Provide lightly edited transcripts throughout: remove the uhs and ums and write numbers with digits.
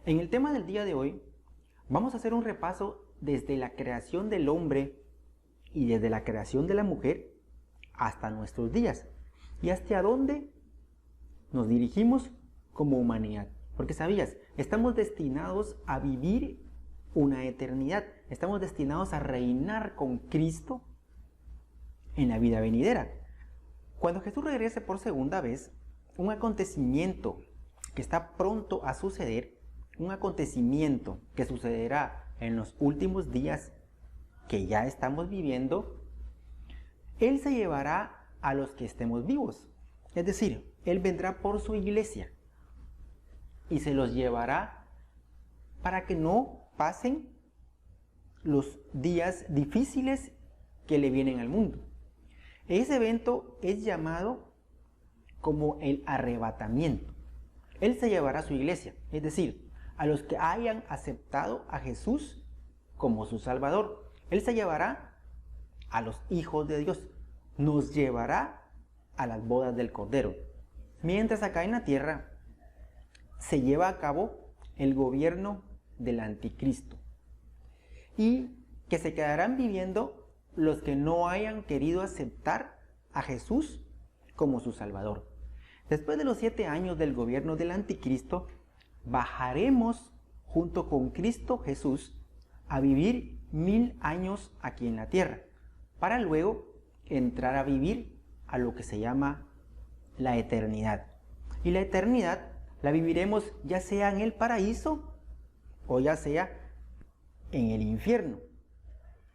En el tema del día de hoy, vamos a hacer un repaso desde la creación del hombre y desde la creación de la mujer hasta nuestros días y hasta dónde nos dirigimos como humanidad. Porque sabías, estamos destinados a vivir una eternidad, estamos destinados a reinar con Cristo en la vida venidera. Cuando Jesús regrese por segunda vez, un acontecimiento que está pronto a suceder, un acontecimiento que sucederá en los últimos días que ya estamos viviendo, Él se llevará a los que estemos vivos. Es decir, Él vendrá por su iglesia y se los llevará para que no pasen los días difíciles que le vienen al mundo. Ese evento es llamado como el arrebatamiento. Él se llevará a su iglesia, es decir, a los que hayan aceptado a Jesús como su Salvador. Él se llevará a los hijos de Dios, nos llevará a las bodas del Cordero. Mientras acá en la tierra se lleva a cabo el gobierno del anticristo y que se quedarán viviendo los que no hayan querido aceptar a Jesús como su Salvador. Después de los 7 años del gobierno del anticristo, bajaremos junto con Cristo Jesús a vivir 1000 años aquí en la tierra, para luego entrar a vivir a lo que se llama la eternidad. Y la eternidad la viviremos ya sea en el paraíso o ya sea en el infierno.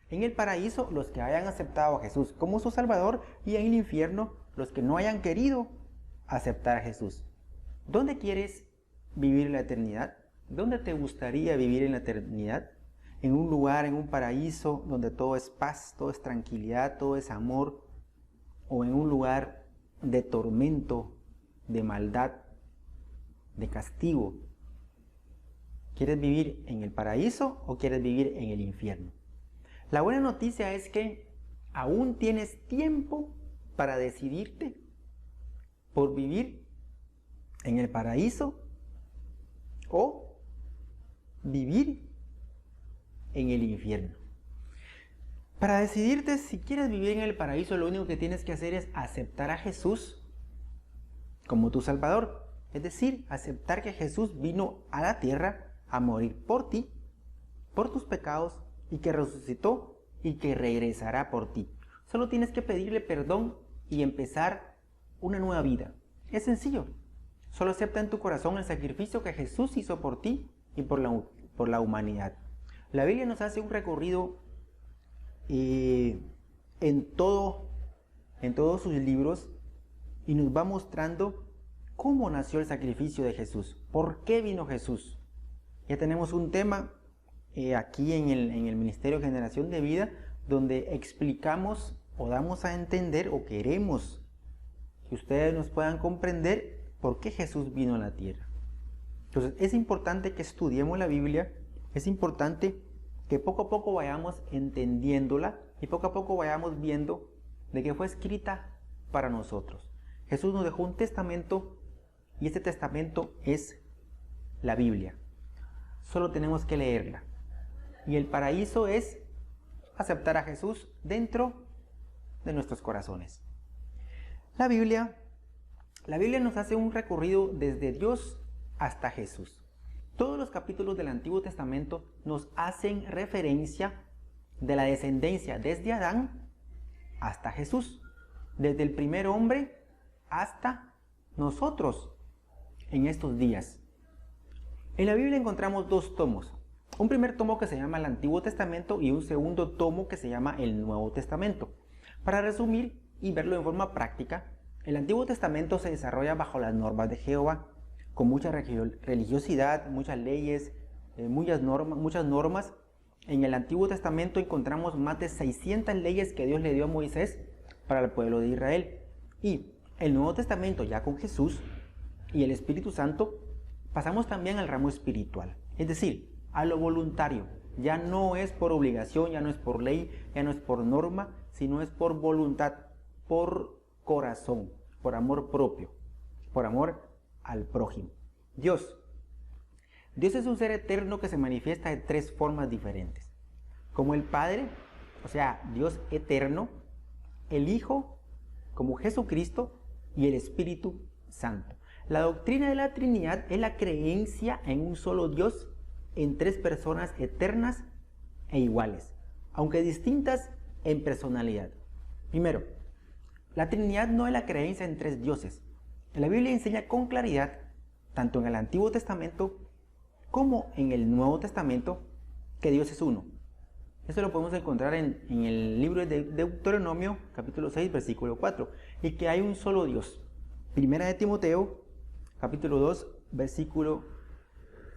En el paraíso los que hayan aceptado a Jesús como su Salvador y en el infierno los que no hayan querido aceptar a Jesús. ¿Dónde quieres vivir la eternidad? ¿Dónde te gustaría vivir en la eternidad? ¿En un lugar, en un paraíso donde todo es paz, todo es tranquilidad, todo es amor? ¿O en un lugar de tormento, de maldad, de castigo? ¿Quieres vivir en el paraíso o quieres vivir en el infierno? La buena noticia es que aún tienes tiempo para decidirte por vivir en el paraíso o vivir en el infierno. Para decidirte si quieres vivir en el paraíso, lo único que tienes que hacer es aceptar a Jesús como tu Salvador. Es decir, aceptar que Jesús vino a la tierra a morir por ti, por tus pecados, y que resucitó y que regresará por ti. Solo tienes que pedirle perdón y empezar una nueva vida. Es sencillo. Solo acepta en tu corazón el sacrificio que Jesús hizo por ti y por la humanidad. La Biblia nos hace un recorrido en todos sus libros y nos va mostrando cómo nació el sacrificio de Jesús, por qué vino Jesús. Ya tenemos un tema aquí en el Ministerio Generación de Vida donde explicamos o damos a entender o queremos que ustedes nos puedan comprender por qué Jesús vino a la tierra. Entonces es importante que estudiemos la Biblia, es importante que poco a poco vayamos entendiéndola y poco a poco vayamos viendo de que fue escrita para nosotros. Jesús nos dejó un testamento y este testamento es la Biblia. Solo tenemos que leerla. Y el paraíso es aceptar a Jesús dentro de nuestros corazones. La Biblia nos hace un recorrido desde Dios hasta Jesús. Todos los capítulos del Antiguo Testamento nos hacen referencia de la descendencia desde Adán hasta Jesús, desde el primer hombre hasta nosotros en estos días. En la Biblia encontramos 2 tomos. Un primer tomo que se llama el Antiguo Testamento y un segundo tomo que se llama el Nuevo Testamento. Para resumir y verlo en forma práctica, el Antiguo Testamento se desarrolla bajo las normas de Jehová, con mucha religiosidad, muchas leyes, muchas normas. En el Antiguo Testamento encontramos más de 600 leyes que Dios le dio a Moisés para el pueblo de Israel. Y el Nuevo Testamento, ya con Jesús y el Espíritu Santo, pasamos también al ramo espiritual, es decir, a lo voluntario. Ya no es por obligación, ya no es por ley, ya no es por norma, sino es por voluntad, por corazón, por amor propio, por amor al prójimo. Dios Dios es un ser eterno que se manifiesta de tres formas diferentes. Como el Padre, o sea, Dios eterno, el Hijo, como Jesucristo, y el Espíritu Santo. La doctrina de la Trinidad es la creencia en un solo Dios, en tres personas eternas e iguales, aunque distintas en personalidad. Primero, la Trinidad no es la creencia en tres dioses. La Biblia enseña con claridad, tanto en el Antiguo Testamento como en el Nuevo Testamento, que Dios es uno. Eso lo podemos encontrar en el libro de Deuteronomio, capítulo 6, versículo 4, y que hay un solo Dios. Primera de Timoteo, capítulo 2, versículo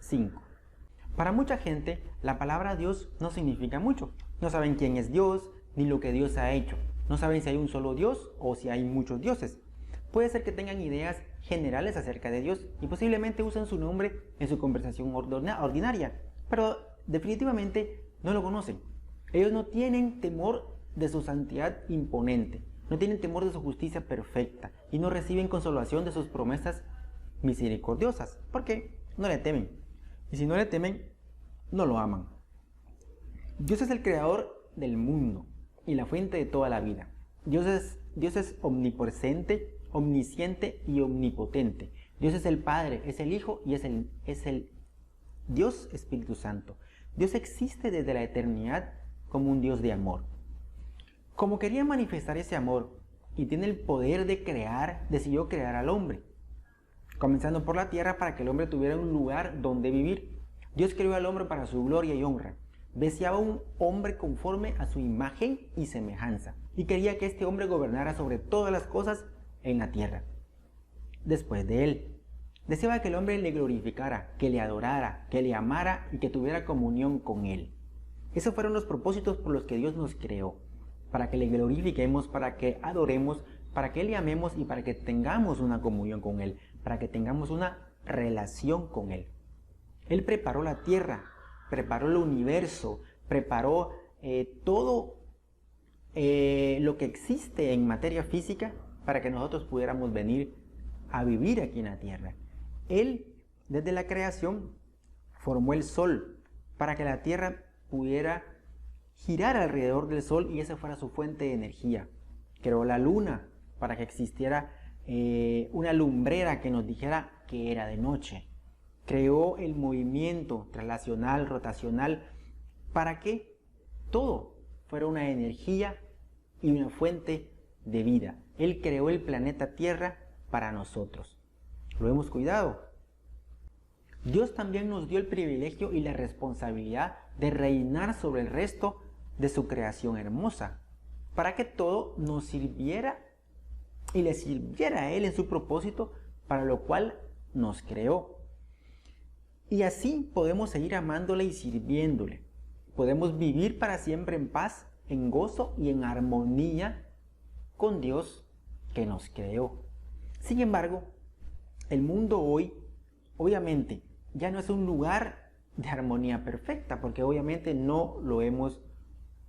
5. Para mucha gente, la palabra Dios no significa mucho. No saben quién es Dios, ni lo que Dios ha hecho. No saben si hay un solo Dios o si hay muchos dioses. Puede ser que tengan ideas generales acerca de Dios y posiblemente usen su nombre en su conversación ordinaria, pero definitivamente no lo conocen. Ellos no tienen temor de su santidad imponente, no tienen temor de su justicia perfecta y no reciben consolación de sus promesas misericordiosas, porque no le temen. Y si no le temen, no lo aman. Dios es el creador del mundo y la fuente de toda la vida. Dios es omnipresente, omnisciente y omnipotente. Dios es el Padre, es el Hijo y es el Dios Espíritu Santo. Dios existe desde la eternidad como un Dios de amor. Como quería manifestar ese amor y tiene el poder de crear, decidió crear al hombre, comenzando por la tierra para que el hombre tuviera un lugar donde vivir. Dios creó al hombre para su gloria y honra. Deseaba un hombre conforme a su imagen y semejanza y quería que este hombre gobernara sobre todas las cosas en la tierra. Después de él, deseaba que el hombre le glorificara, que le adorara, que le amara y que tuviera comunión con él. Esos fueron los propósitos por los que Dios nos creó, para que le glorifiquemos, para que adoremos, para que le amemos y para que tengamos una comunión con él, para que tengamos una relación con él. Él preparó la tierra, preparó el universo, preparó todo lo que existe en materia física para que nosotros pudiéramos venir a vivir aquí en la tierra. Él, desde la creación, formó el sol para que la tierra pudiera girar alrededor del sol y esa fuera su fuente de energía. Creó la luna para que existiera una lumbrera que nos dijera que era de noche. Creó el movimiento traslacional, rotacional, para que todo fuera una energía y una fuente de vida. Él creó el planeta Tierra para nosotros. Lo hemos cuidado. Dios también nos dio el privilegio y la responsabilidad de reinar sobre el resto de su creación hermosa, para que todo nos sirviera y le sirviera a Él en su propósito para lo cual nos creó. Y así podemos seguir amándole y sirviéndole. Podemos vivir para siempre en paz, en gozo y en armonía con Dios que nos creó. Sin embargo, el mundo hoy, obviamente, ya no es un lugar de armonía perfecta, porque obviamente no lo hemos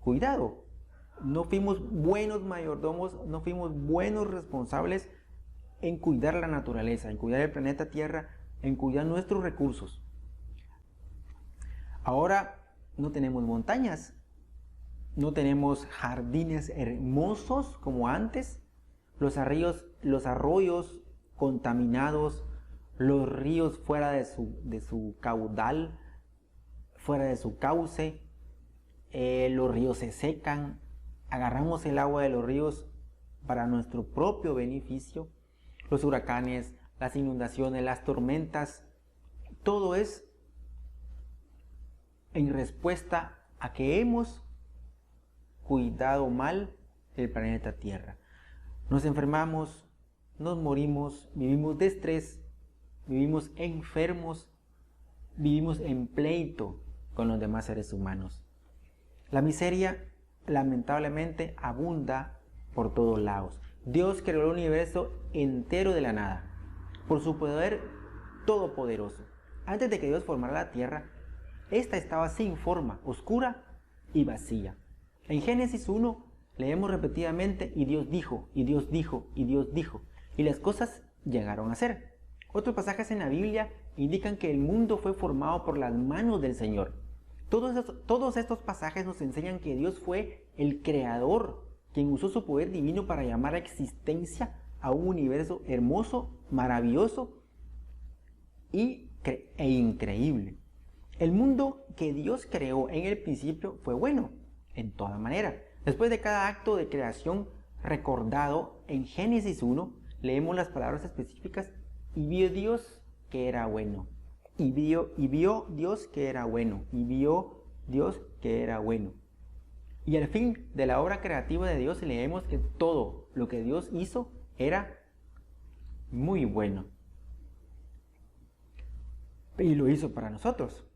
cuidado. No fuimos buenos mayordomos, no fuimos buenos responsables en cuidar la naturaleza, en cuidar el planeta Tierra, en cuidar nuestros recursos. Ahora no tenemos montañas, no tenemos jardines hermosos como antes, los arroyos contaminados, los ríos fuera de su caudal, fuera de su cauce, los ríos se secan, agarramos el agua de los ríos para nuestro propio beneficio, los huracanes, las inundaciones, las tormentas, todo es en respuesta a que hemos cuidado mal el planeta Tierra. Nos enfermamos, nos morimos, vivimos de estrés, vivimos enfermos, vivimos en pleito con los demás seres humanos. La miseria lamentablemente abunda por todos lados. Dios creó el universo entero de la nada, por su poder todopoderoso. Antes de que Dios formara la tierra, esta estaba sin forma, oscura y vacía. En Génesis 1 leemos repetidamente, y Dios dijo, y Dios dijo, y Dios dijo, y las cosas llegaron a ser. Otros pasajes en la Biblia indican que el mundo fue formado por las manos del Señor. Todos estos pasajes nos enseñan que Dios fue el creador, quien usó su poder divino para llamar a existencia a un universo hermoso, maravilloso e increíble. El mundo que Dios creó en el principio fue bueno, en toda manera. Después de cada acto de creación recordado en Génesis 1, leemos las palabras específicas: y vio Dios que era bueno. Y vio Dios que era bueno. Y vio Dios que era bueno. Y al fin de la obra creativa de Dios leemos que todo lo que Dios hizo era muy bueno. Y lo hizo para nosotros.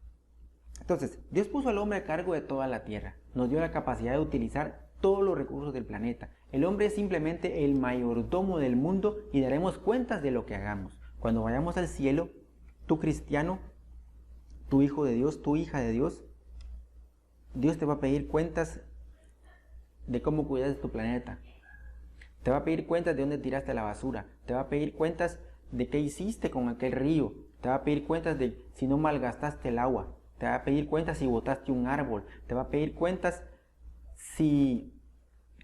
Entonces, Dios puso al hombre a cargo de toda la tierra. Nos dio la capacidad de utilizar todos los recursos del planeta. El hombre es simplemente el mayordomo del mundo y daremos cuentas de lo que hagamos. Cuando vayamos al cielo, tú cristiano, tu hijo de Dios, tu hija de Dios, Dios te va a pedir cuentas de cómo cuidas de tu planeta. Te va a pedir cuentas de dónde tiraste la basura. Te va a pedir cuentas de qué hiciste con aquel río. Te va a pedir cuentas de si no malgastaste el agua. Te va a pedir cuentas si botaste un árbol. Te va a pedir cuentas si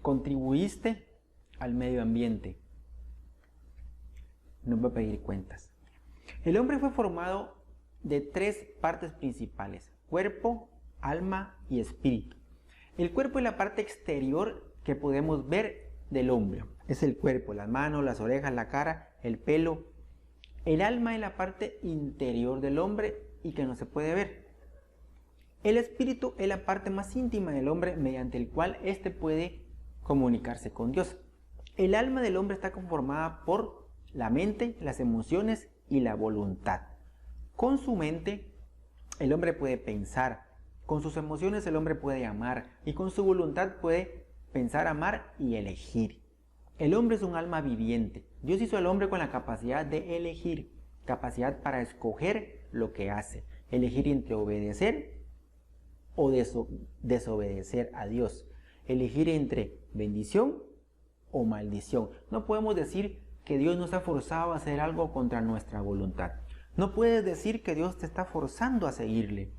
contribuiste al medio ambiente. Nos va a pedir cuentas. El hombre fue formado de tres partes principales: cuerpo, alma y espíritu. El cuerpo es la parte exterior que podemos ver del hombre. Es el cuerpo, las manos, las orejas, la cara, el pelo. El alma es la parte interior del hombre y que no se puede ver. El espíritu es la parte más íntima del hombre mediante el cual éste puede comunicarse con Dios. El alma del hombre está conformada por la mente, las emociones y la voluntad. Con su mente el hombre puede pensar, con sus emociones el hombre puede amar y con su voluntad puede pensar, amar y elegir. El hombre es un alma viviente. Dios hizo al hombre con la capacidad de elegir, capacidad para escoger lo que hace, elegir entre obedecer o desobedecer a Dios, elegir entre bendición o maldición. No podemos decir que Dios nos ha forzado a hacer algo contra nuestra voluntad. No puedes decir que Dios te está forzando a seguirle.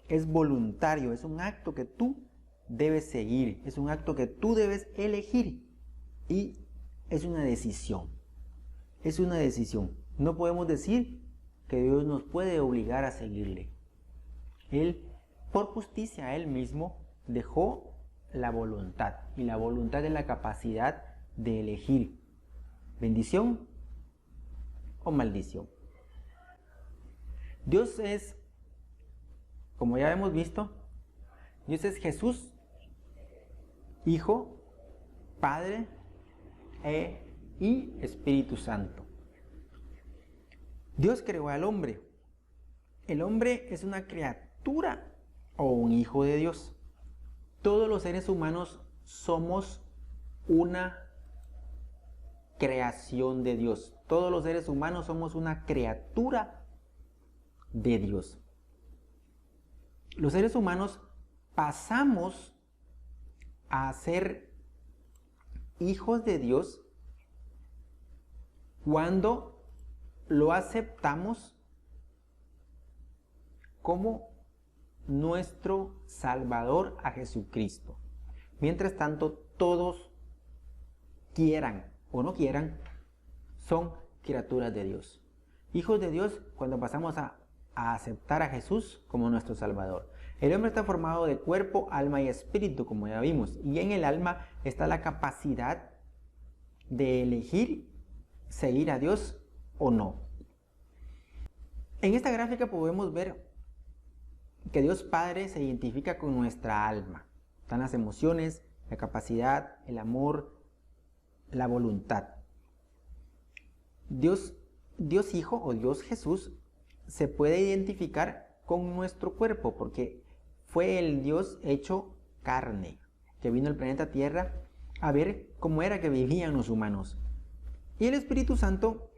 Es voluntario, es un acto que tú debes seguir, es un acto que tú debes elegir y es una decisión. Es una decisión. No podemos decir que Dios nos puede obligar a seguirle. Él, por justicia a Él mismo, dejó la voluntad. Y la voluntad es la capacidad de elegir bendición o maldición. Dios es, como ya hemos visto, Dios es Jesús, Hijo, Padre y Espíritu Santo. Dios creó al hombre. El hombre es una criatura o un hijo de Dios. Todos los seres humanos somos una creación de Dios. Todos los seres humanos somos una criatura de Dios. Los seres humanos pasamos a ser hijos de Dios cuando lo aceptamos como nuestro Salvador a Jesucristo. Mientras tanto, todos, quieran o no quieran, son criaturas de Dios. Hijos de Dios cuando pasamos a aceptar a Jesús como nuestro Salvador. El hombre está formado de cuerpo, alma y espíritu, como ya vimos, y en el alma está la capacidad de elegir seguir a Dios o no. En esta gráfica podemos ver que Dios Padre se identifica con nuestra alma. Están las emociones, la capacidad, el amor, la voluntad. Dios Hijo o Dios Jesús se puede identificar con nuestro cuerpo porque fue el Dios hecho carne, que vino al planeta Tierra a ver cómo era que vivían los humanos. Y el Espíritu Santo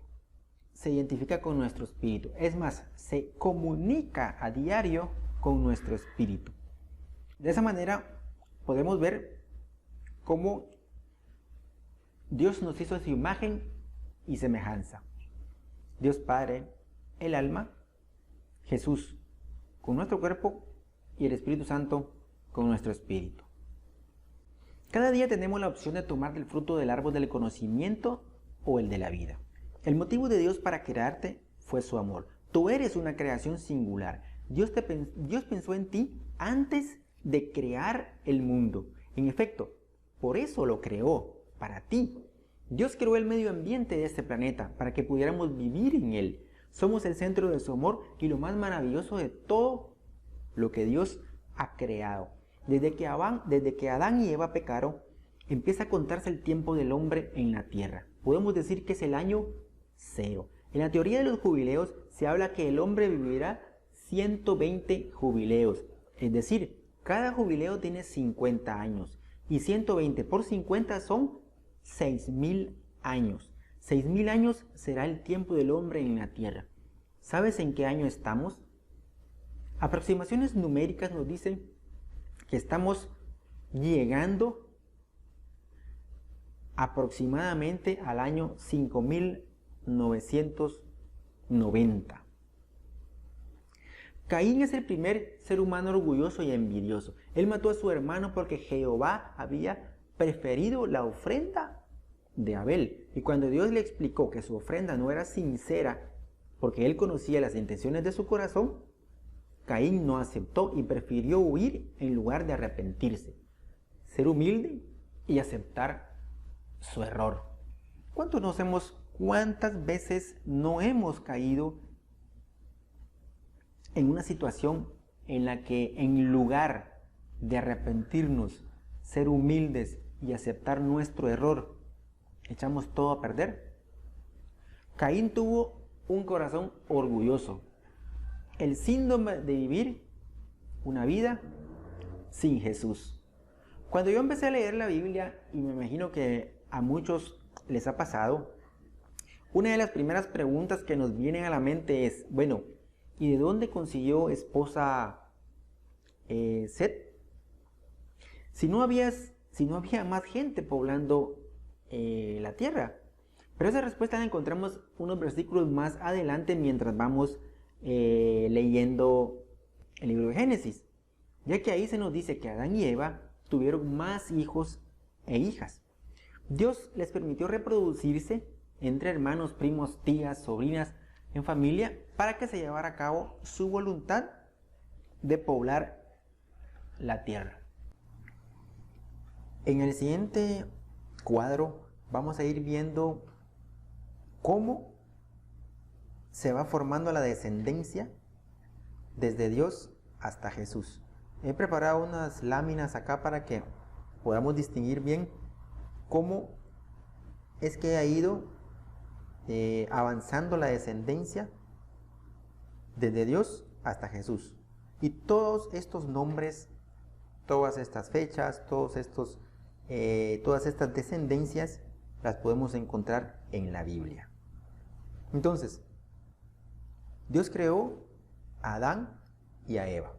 se identifica con nuestro espíritu. Es más, se comunica a diario con nuestro espíritu. De esa manera podemos ver cómo Dios nos hizo a su imagen y semejanza. Dios Padre, el alma, Jesús con nuestro cuerpo y el Espíritu Santo con nuestro espíritu. Cada día tenemos la opción de tomar del fruto del árbol del conocimiento o el de la vida. El motivo de Dios para crearte fue su amor. Tú eres una creación singular. Dios pensó en ti antes de crear el mundo. En efecto, por eso lo creó, para ti. Dios creó el medio ambiente de este planeta para que pudiéramos vivir en él. Somos el centro de su amor y lo más maravilloso de todo lo que Dios ha creado. Desde que Adán y Eva pecaron, empieza a contarse el tiempo del hombre en la tierra. Podemos decir que es el año 0. En la teoría de los jubileos se habla que el hombre vivirá 120 jubileos. Es decir, cada jubileo tiene 50 años. Y 120 por 50 son 6.000 años. 6.000 años será el tiempo del hombre en la tierra. ¿Sabes en qué año estamos? Aproximaciones numéricas nos dicen que estamos llegando aproximadamente al año 5.990. Caín es el primer ser humano orgulloso y envidioso. Él mató a su hermano porque Jehová había preferido la ofrenda de Abel. Y cuando Dios le explicó que su ofrenda no era sincera, porque él conocía las intenciones de su corazón, Caín no aceptó y prefirió huir en lugar de arrepentirse, ser humilde y aceptar su error. ¿Cuántas veces no hemos caído en una situación en la que en lugar de arrepentirnos, ser humildes y aceptar nuestro error, echamos todo a perder? Caín tuvo un corazón orgulloso, el síndrome de vivir una vida sin Jesús. Cuando yo empecé a leer la Biblia, y me imagino que a muchos les ha pasado, una de las primeras preguntas que nos vienen a la mente es, bueno, ¿y de dónde consiguió esposa Set? Si no había más gente poblando la tierra. Pero esa respuesta la encontramos unos versículos más adelante mientras vamos leyendo el libro de Génesis, ya que ahí se nos dice que Adán y Eva tuvieron más hijos e hijas. Dios les permitió reproducirse entre hermanos, primos, tías, sobrinas, en familia, para que se llevara a cabo su voluntad de poblar la tierra. En el siguiente cuadro vamos a ir viendo cómo se va formando la descendencia desde Dios hasta Jesús. He preparado unas láminas acá para que podamos distinguir bien cómo es que ha ido avanzando la descendencia desde Dios hasta Jesús. Y todos estos nombres, todas estas fechas, todas estas descendencias las podemos encontrar en la Biblia. Entonces, Dios creó a Adán y a Eva.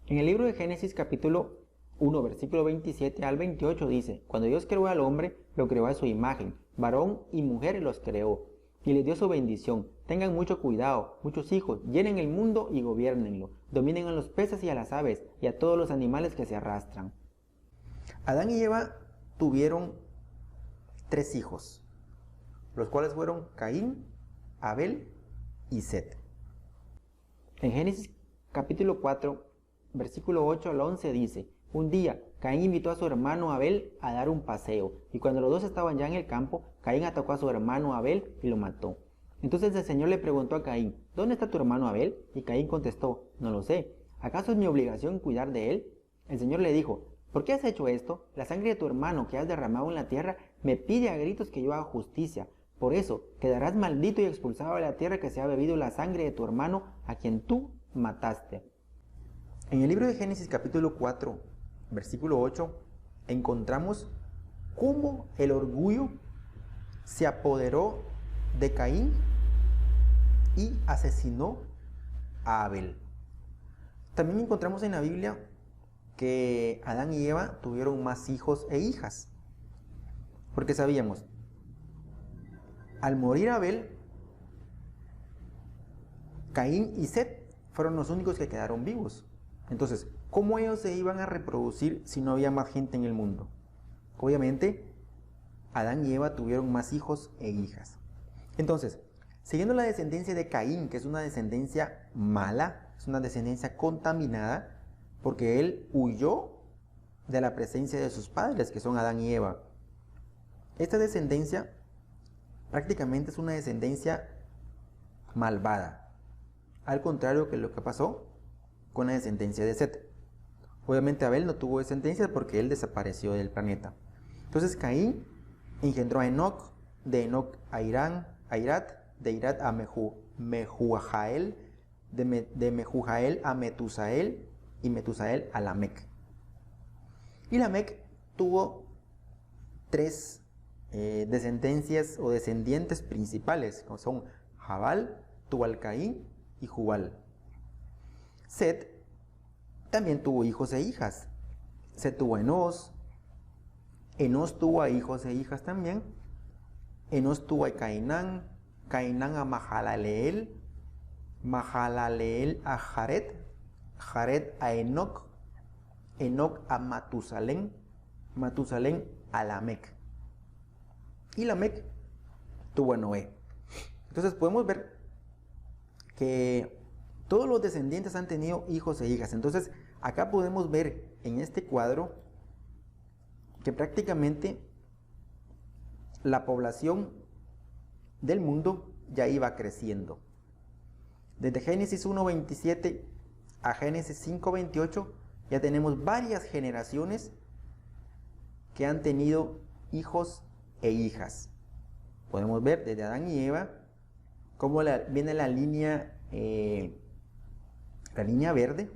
En el libro de Génesis capítulo 1, versículo 27 al 28 dice: cuando Dios creó al hombre, lo creó a su imagen, varón y mujer los creó, y les dio su bendición. Tengan mucho cuidado, muchos hijos, llenen el mundo y gobiernenlo, dominen a los peces y a las aves, y a todos los animales que se arrastran. Adán y Eva tuvieron 3 hijos, los cuales fueron Caín, Abel y Set. En Génesis capítulo 4, versículo 8 al 11 dice: un día Caín invitó a su hermano Abel a dar un paseo, y cuando los dos estaban ya en el campo, Caín atacó a su hermano Abel y lo mató. Entonces el Señor le preguntó a Caín: ¿dónde está tu hermano Abel? Y Caín contestó: no lo sé. ¿Acaso es mi obligación cuidar de él? El Señor le dijo: ¿por qué has hecho esto? La sangre de tu hermano que has derramado en la tierra me pide a gritos que yo haga justicia. Por eso quedarás maldito y expulsado de la tierra, que se ha bebido la sangre de tu hermano a quien tú mataste. En el libro de Génesis capítulo 4, versículo 8, encontramos cómo el orgullo se apoderó de Caín y asesinó a Abel. También encontramos en la Biblia que Adán y Eva tuvieron más hijos e hijas, porque sabíamos, al morir Abel, Caín y Set fueron los únicos que quedaron vivos. Entonces, ¿cómo ellos se iban a reproducir si no había más gente en el mundo? Obviamente, Adán y Eva tuvieron más hijos e hijas. Entonces, siguiendo la descendencia de Caín, que es una descendencia mala, es una descendencia contaminada, porque él huyó de la presencia de sus padres, que son Adán y Eva. Esta descendencia prácticamente es una descendencia malvada, al contrario que lo que pasó con la descendencia de Set. Obviamente Abel no tuvo descendencia porque él desapareció del planeta. Entonces Caín engendró a Enoc, de Enoc a Irat, de Irat a Mehujael, de Mehujael a Metusael, y Metusael a Lamec. Y Lamec tuvo tres descendencias o descendientes principales, como son Jabal, Tubal-Caín y Jubal. Set también tuvo hijos e hijas. Set tuvo a Enos. Enos tuvo a hijos e hijas también. Enos tuvo a Cainán. Cainán a Mahalaleel. Mahalaleel a Jared. Jared a Enoc. Enoc a Matusalén. Matusalén a Lamec. Y Lamec tuvo a Noé. Entonces podemos ver que todos los descendientes han tenido hijos e hijas. Entonces acá podemos ver en este cuadro que prácticamente la población del mundo ya iba creciendo. Desde Génesis 1:27 a Génesis 5:28 ya tenemos varias generaciones que han tenido hijos e hijas. Podemos ver desde Adán y Eva cómo viene la línea verde,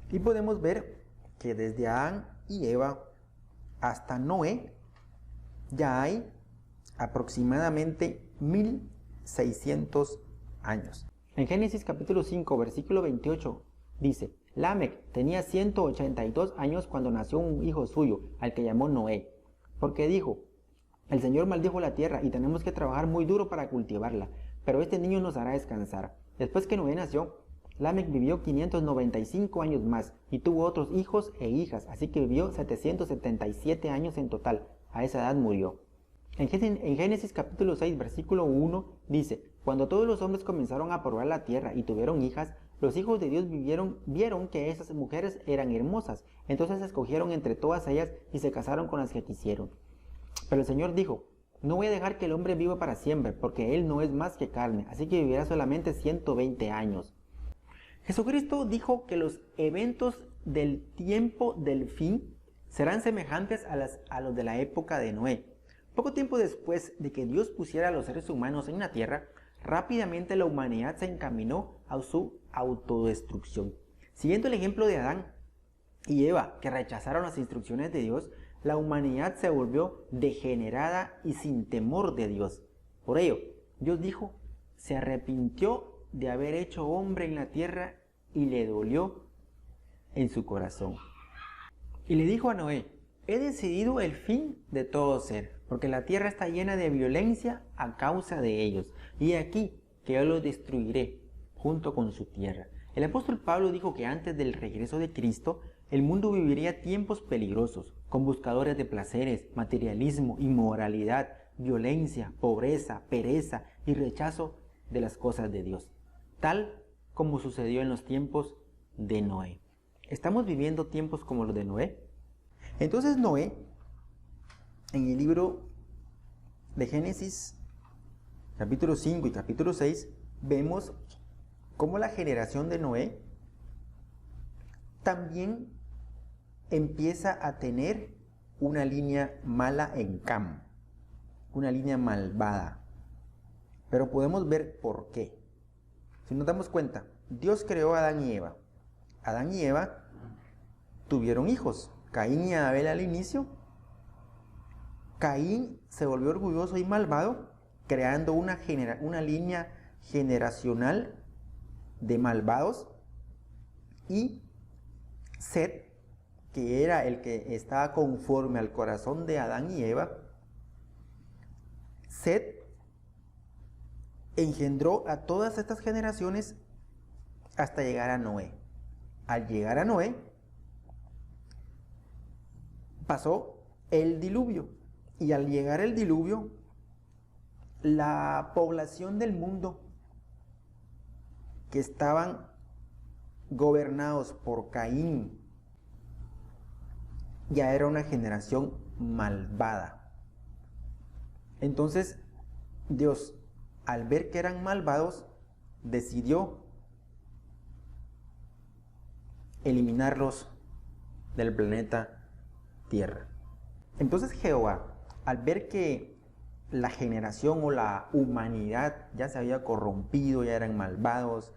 y podemos ver que desde Adán y Eva hasta Noé ya hay aproximadamente 1600 años. En Génesis capítulo 5 versículo 28 dice: Lamec tenía 182 años cuando nació un hijo suyo, al que llamó Noé, porque dijo: el Señor maldijo la tierra y tenemos que trabajar muy duro para cultivarla, pero este niño nos hará descansar. Después que Noé nació, Lamec vivió 595 años más y tuvo otros hijos e hijas, así que vivió 777 años en total. A esa edad murió. En Génesis capítulo 6 versículo 1 dice: cuando todos los hombres comenzaron a probar la tierra y tuvieron hijas, los hijos de Dios vieron que esas mujeres eran hermosas, entonces escogieron entre todas ellas y se casaron con las que quisieron. Pero el Señor dijo: no voy a dejar que el hombre viva para siempre, porque él no es más que carne, así que vivirá solamente 120 años. Jesucristo dijo que los eventos del tiempo del fin serán semejantes a los de la época de Noé. Poco tiempo después de que Dios pusiera a los seres humanos en la tierra, rápidamente la humanidad se encaminó a su autodestrucción. Siguiendo el ejemplo de Adán y Eva, que rechazaron las instrucciones de Dios, la humanidad se volvió degenerada y sin temor de Dios. Por ello, Dios dijo: se arrepintió de haber hecho hombre en la tierra y le dolió en su corazón. Y le dijo a Noé: he decidido el fin de todo ser, porque la tierra está llena de violencia a causa de ellos, y aquí que yo los destruiré junto con su tierra. El apóstol Pablo dijo que antes del regreso de Cristo, el mundo viviría tiempos peligrosos, con buscadores de placeres, materialismo, inmoralidad, violencia, pobreza, pereza y rechazo de las cosas de Dios, tal como sucedió en los tiempos de Noé. ¿Estamos viviendo tiempos como los de Noé? Entonces Noé, en el libro de Génesis, capítulo 5 y capítulo 6, vemos cómo la generación de Noé también empieza a tener una línea mala en Cam, una línea malvada. Pero podemos ver por qué. Si nos damos cuenta, Dios creó a Adán y Eva. Adán y Eva tuvieron hijos, Caín y Abel al inicio. Caín se volvió orgulloso y malvado, creando una línea generacional de malvados. Y Set, que era el que estaba conforme al corazón de Adán y Eva, Set engendró a todas estas generaciones hasta llegar a Noé. Al llegar a Noé, pasó el diluvio. Y al llegar el diluvio, la población del mundo que estaban gobernados por Caín ya era una generación malvada. Entonces Dios, al ver que eran malvados, decidió eliminarlos del planeta Tierra. Entonces Jehová, al ver que la generación o la humanidad ya se había corrompido, ya eran malvados,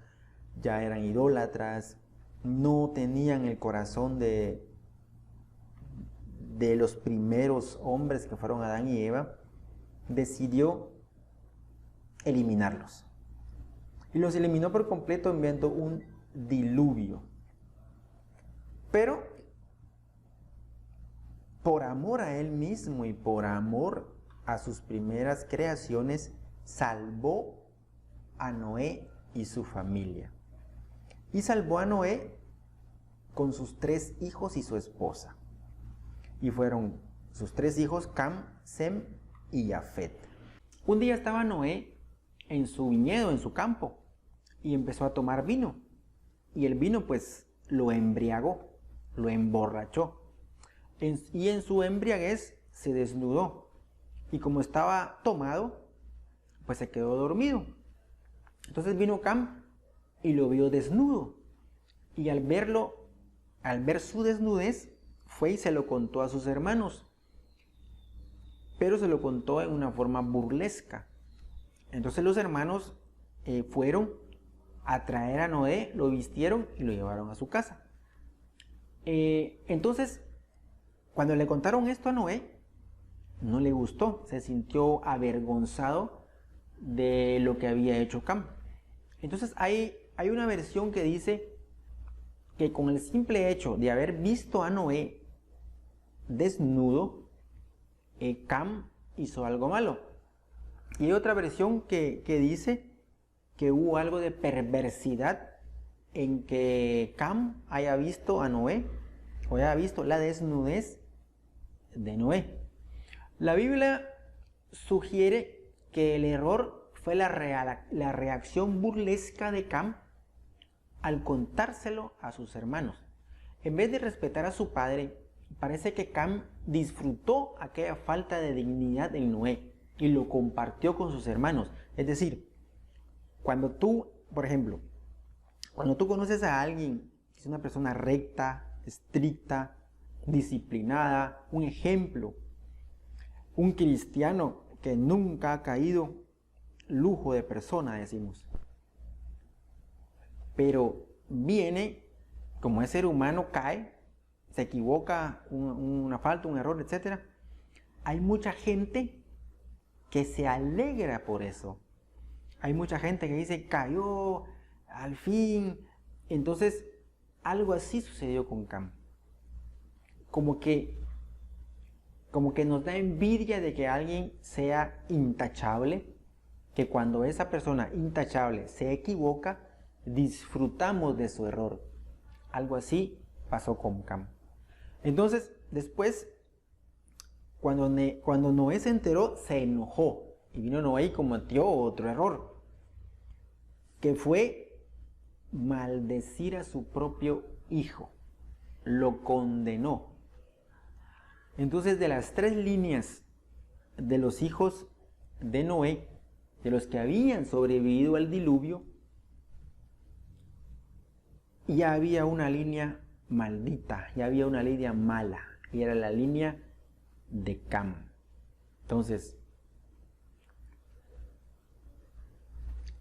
ya eran idólatras, no tenían el corazón de los primeros hombres que fueron Adán y Eva, decidió eliminarlos. Y los eliminó por completo enviando un diluvio. Pero por amor a él mismo y por amor a sus primeras creaciones, salvó a Noé y su familia. Y salvó a Noé con sus 3 hijos y su esposa. Y fueron sus 3 hijos, Cam, Sem y Jafet. Un día estaba Noé en su viñedo, en su campo, y empezó a tomar vino. Y el vino pues lo embriagó, lo emborrachó. Y en su embriaguez se desnudó. Y como estaba tomado, pues se quedó dormido. Entonces vino Cam y lo vio desnudo. Y al ver su desnudez, fue y se lo contó a sus hermanos. Pero se lo contó en una forma burlesca. Entonces los hermanos fueron a traer a Noé, lo vistieron y lo llevaron a su casa. Entonces, cuando le contaron esto a Noé, no le gustó, se sintió avergonzado de lo que había hecho Cam. Entonces hay una versión que dice que con el simple hecho de haber visto a Noé desnudo, Cam hizo algo malo. Y hay otra versión que dice que hubo algo de perversidad en que Cam haya visto a Noé, o haya visto la desnudez de Noé. La Biblia sugiere que el error fue la reacción burlesca de Cam al contárselo a sus hermanos. En vez de respetar a su padre, parece que Cam disfrutó aquella falta de dignidad en Noé y lo compartió con sus hermanos. Es decir, cuando tú, por ejemplo, cuando tú conoces a alguien que es una persona recta, estricta, disciplinada, un ejemplo, un cristiano que nunca ha caído, lujo de persona, decimos. Pero viene, como es ser humano, cae, se equivoca, una falta, un error, etc. Hay mucha gente que se alegra por eso. Hay mucha gente que dice, cayó, al fin. Entonces, algo así sucedió con Cam. Como que nos da envidia de que alguien sea intachable, que cuando esa persona intachable se equivoca, disfrutamos de su error. Algo así pasó con Cam. Entonces, después, cuando Noé se enteró, se enojó. Y vino Noé y cometió otro error, que fue maldecir a su propio hijo. Lo condenó. Entonces, de las 3 líneas de los hijos de Noé, de los que habían sobrevivido al diluvio, ya había una línea maldita, ya había una línea mala, y era la línea de Cam. Entonces,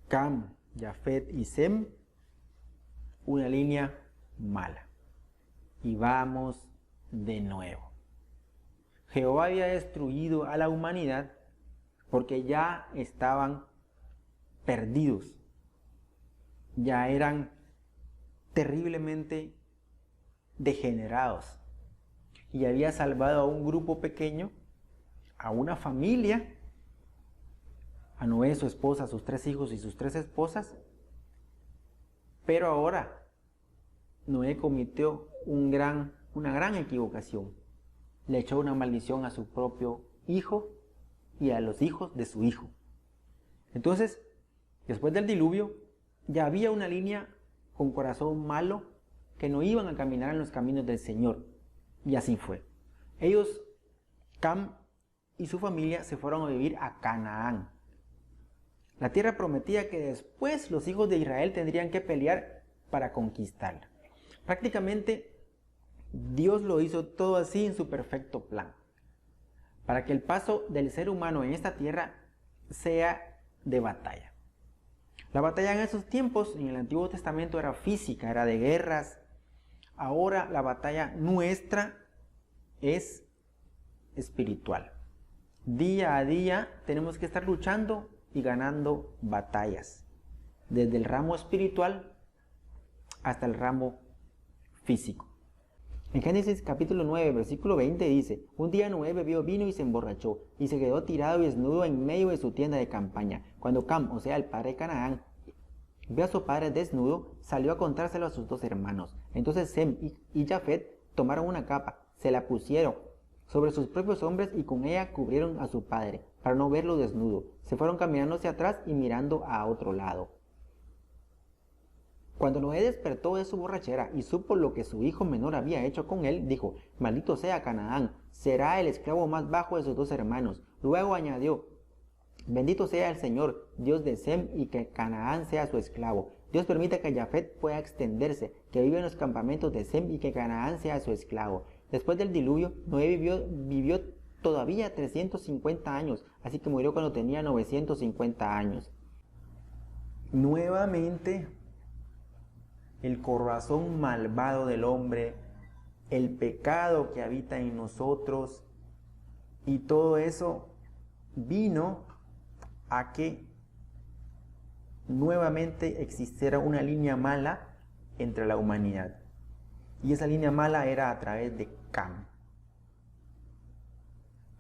Cam, Jafet y Sem, una línea mala. Y vamos de nuevo. Jehová había destruido a la humanidad porque ya estaban perdidos, ya eran terriblemente degenerados, y había salvado a un grupo pequeño, a una familia a Noé, su esposa, sus 3 hijos y sus 3 esposas. Pero ahora Noé cometió una gran equivocación. Le echó una maldición a su propio hijo y a los hijos de su hijo. Entonces, después del diluvio, ya había una línea con corazón malo que no iban a caminar en los caminos del Señor. Y así fue. Ellos, Cam y su familia, se fueron a vivir a Canaán, la tierra prometida que después los hijos de Israel tendrían que pelear para conquistarla. Prácticamente Dios lo hizo todo así en su perfecto plan, para que el paso del ser humano en esta tierra sea de batalla. La batalla en esos tiempos, en el Antiguo Testamento, era física, era de guerras. Ahora la batalla nuestra es espiritual. Día a día tenemos que estar luchando y ganando batallas, desde el ramo espiritual hasta el ramo físico. En Génesis capítulo 9, versículo 20 dice: un día Noé bebió vino y se emborrachó, y se quedó tirado y desnudo en medio de su tienda de campaña. Cuando Cam, o sea el padre de Canaán, vio a su padre desnudo, salió a contárselo a sus 2 hermanos. Entonces Sem y Jafet tomaron una capa, se la pusieron sobre sus propios hombres y con ella cubrieron a su padre, para no verlo desnudo. Se fueron caminando hacia atrás y mirando a otro lado. Cuando Noé despertó de su borrachera y supo lo que su hijo menor había hecho con él, dijo: maldito sea Canaán, será el esclavo más bajo de sus 2 hermanos. Luego añadió: bendito sea el Señor, Dios de Sem, y que Canaán sea su esclavo. Dios permita que Jafet pueda extenderse, que viva en los campamentos de Sem y que Canaán sea su esclavo. Después del diluvio, Noé vivió todavía 350 años, así que murió cuando tenía 950 años. Nuevamente, el corazón malvado del hombre, el pecado que habita en nosotros, y todo eso vino a que nuevamente existiera una línea mala entre la humanidad. Y esa línea mala era a través de Cam.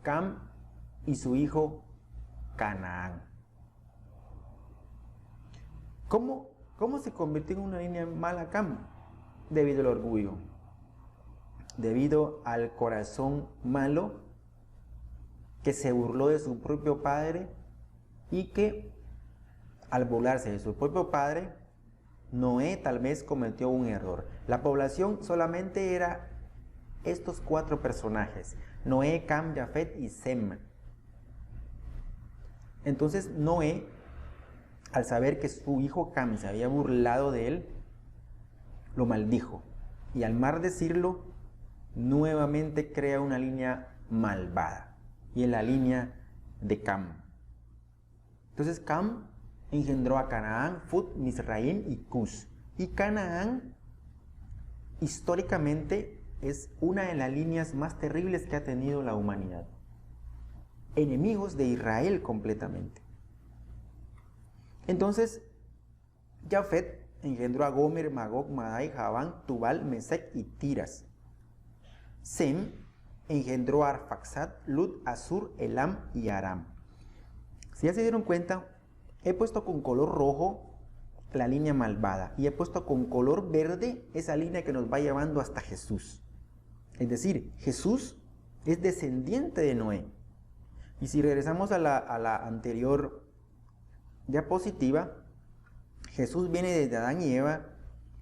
Cam y su hijo Canaán. ¿Cómo se convirtió en una línea mala Cam? Debido al orgullo, debido al corazón malo que se burló de su propio padre y que al burlarse de su propio padre, Noé tal vez cometió un error. La población solamente era estos 4 personajes: Noé, Cam, Jafet y Sem. Entonces Noé, al saber que su hijo Cam se había burlado de él, lo maldijo. Y al maldecirlo, nuevamente crea una línea malvada. Y es la línea de Cam. Entonces Cam engendró a Canaán, Fut, Misraim y Cus. Y Canaán, históricamente, es una de las líneas más terribles que ha tenido la humanidad. Enemigos de Israel completamente. Entonces, Jafet engendró a Gomer, Magog, Madai, Javán, Tubal, Mesec y Tiras. Sem engendró a Arfaxad, Lud, Asur, Elam y Aram. Si ya se dieron cuenta, he puesto con color rojo la línea malvada y he puesto con color verde esa línea que nos va llevando hasta Jesús. Es decir, Jesús es descendiente de Noé. Y si regresamos a la anterior diapositiva, Jesús viene desde Adán y Eva,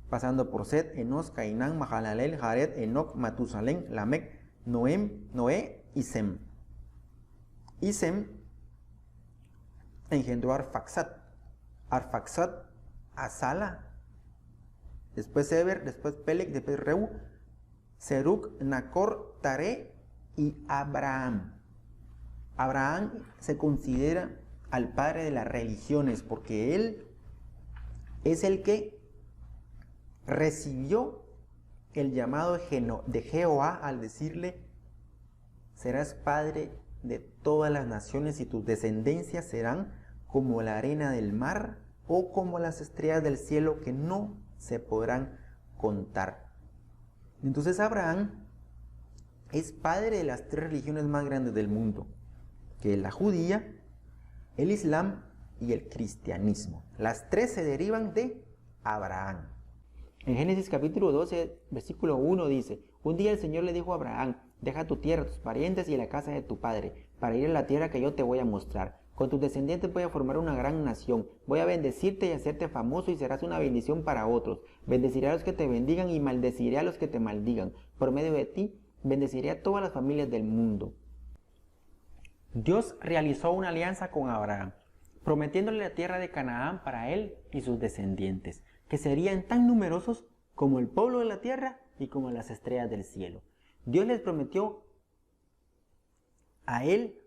pasando por Set, Enos, Cainán, Mahalalel, Jared, Enoc, Matusalén, Lamec, Noé y Sem. Y Sem engendró a Arfaxad a Sala, después Eber, después Peleg, después Reu, Serug, Nacor, Taré y Abraham. Abraham se considera al padre de las religiones porque él es el que recibió el llamado de Jehová al decirle: serás padre de todas las naciones y tus descendencias serán como la arena del mar o como las estrellas del cielo que no se podrán contar. Entonces Abraham es padre de las 3 religiones más grandes del mundo, que es la judía, el islam y el cristianismo. Las tres se derivan de Abraham. En Génesis capítulo 12, versículo 1 dice: un día el Señor le dijo a Abraham: deja tu tierra, tus parientes y la casa de tu padre, para ir a la tierra que yo te voy a mostrar. Con tus descendientes voy a formar una gran nación. Voy a bendecirte y hacerte famoso y serás una bendición para otros. Bendeciré a los que te bendigan y maldeciré a los que te maldigan. Por medio de ti, bendeciré a todas las familias del mundo. Dios realizó una alianza con Abraham, prometiéndole la tierra de Canaán para él y sus descendientes, que serían tan numerosos como el polvo de la tierra y como las estrellas del cielo. Dios les prometió a él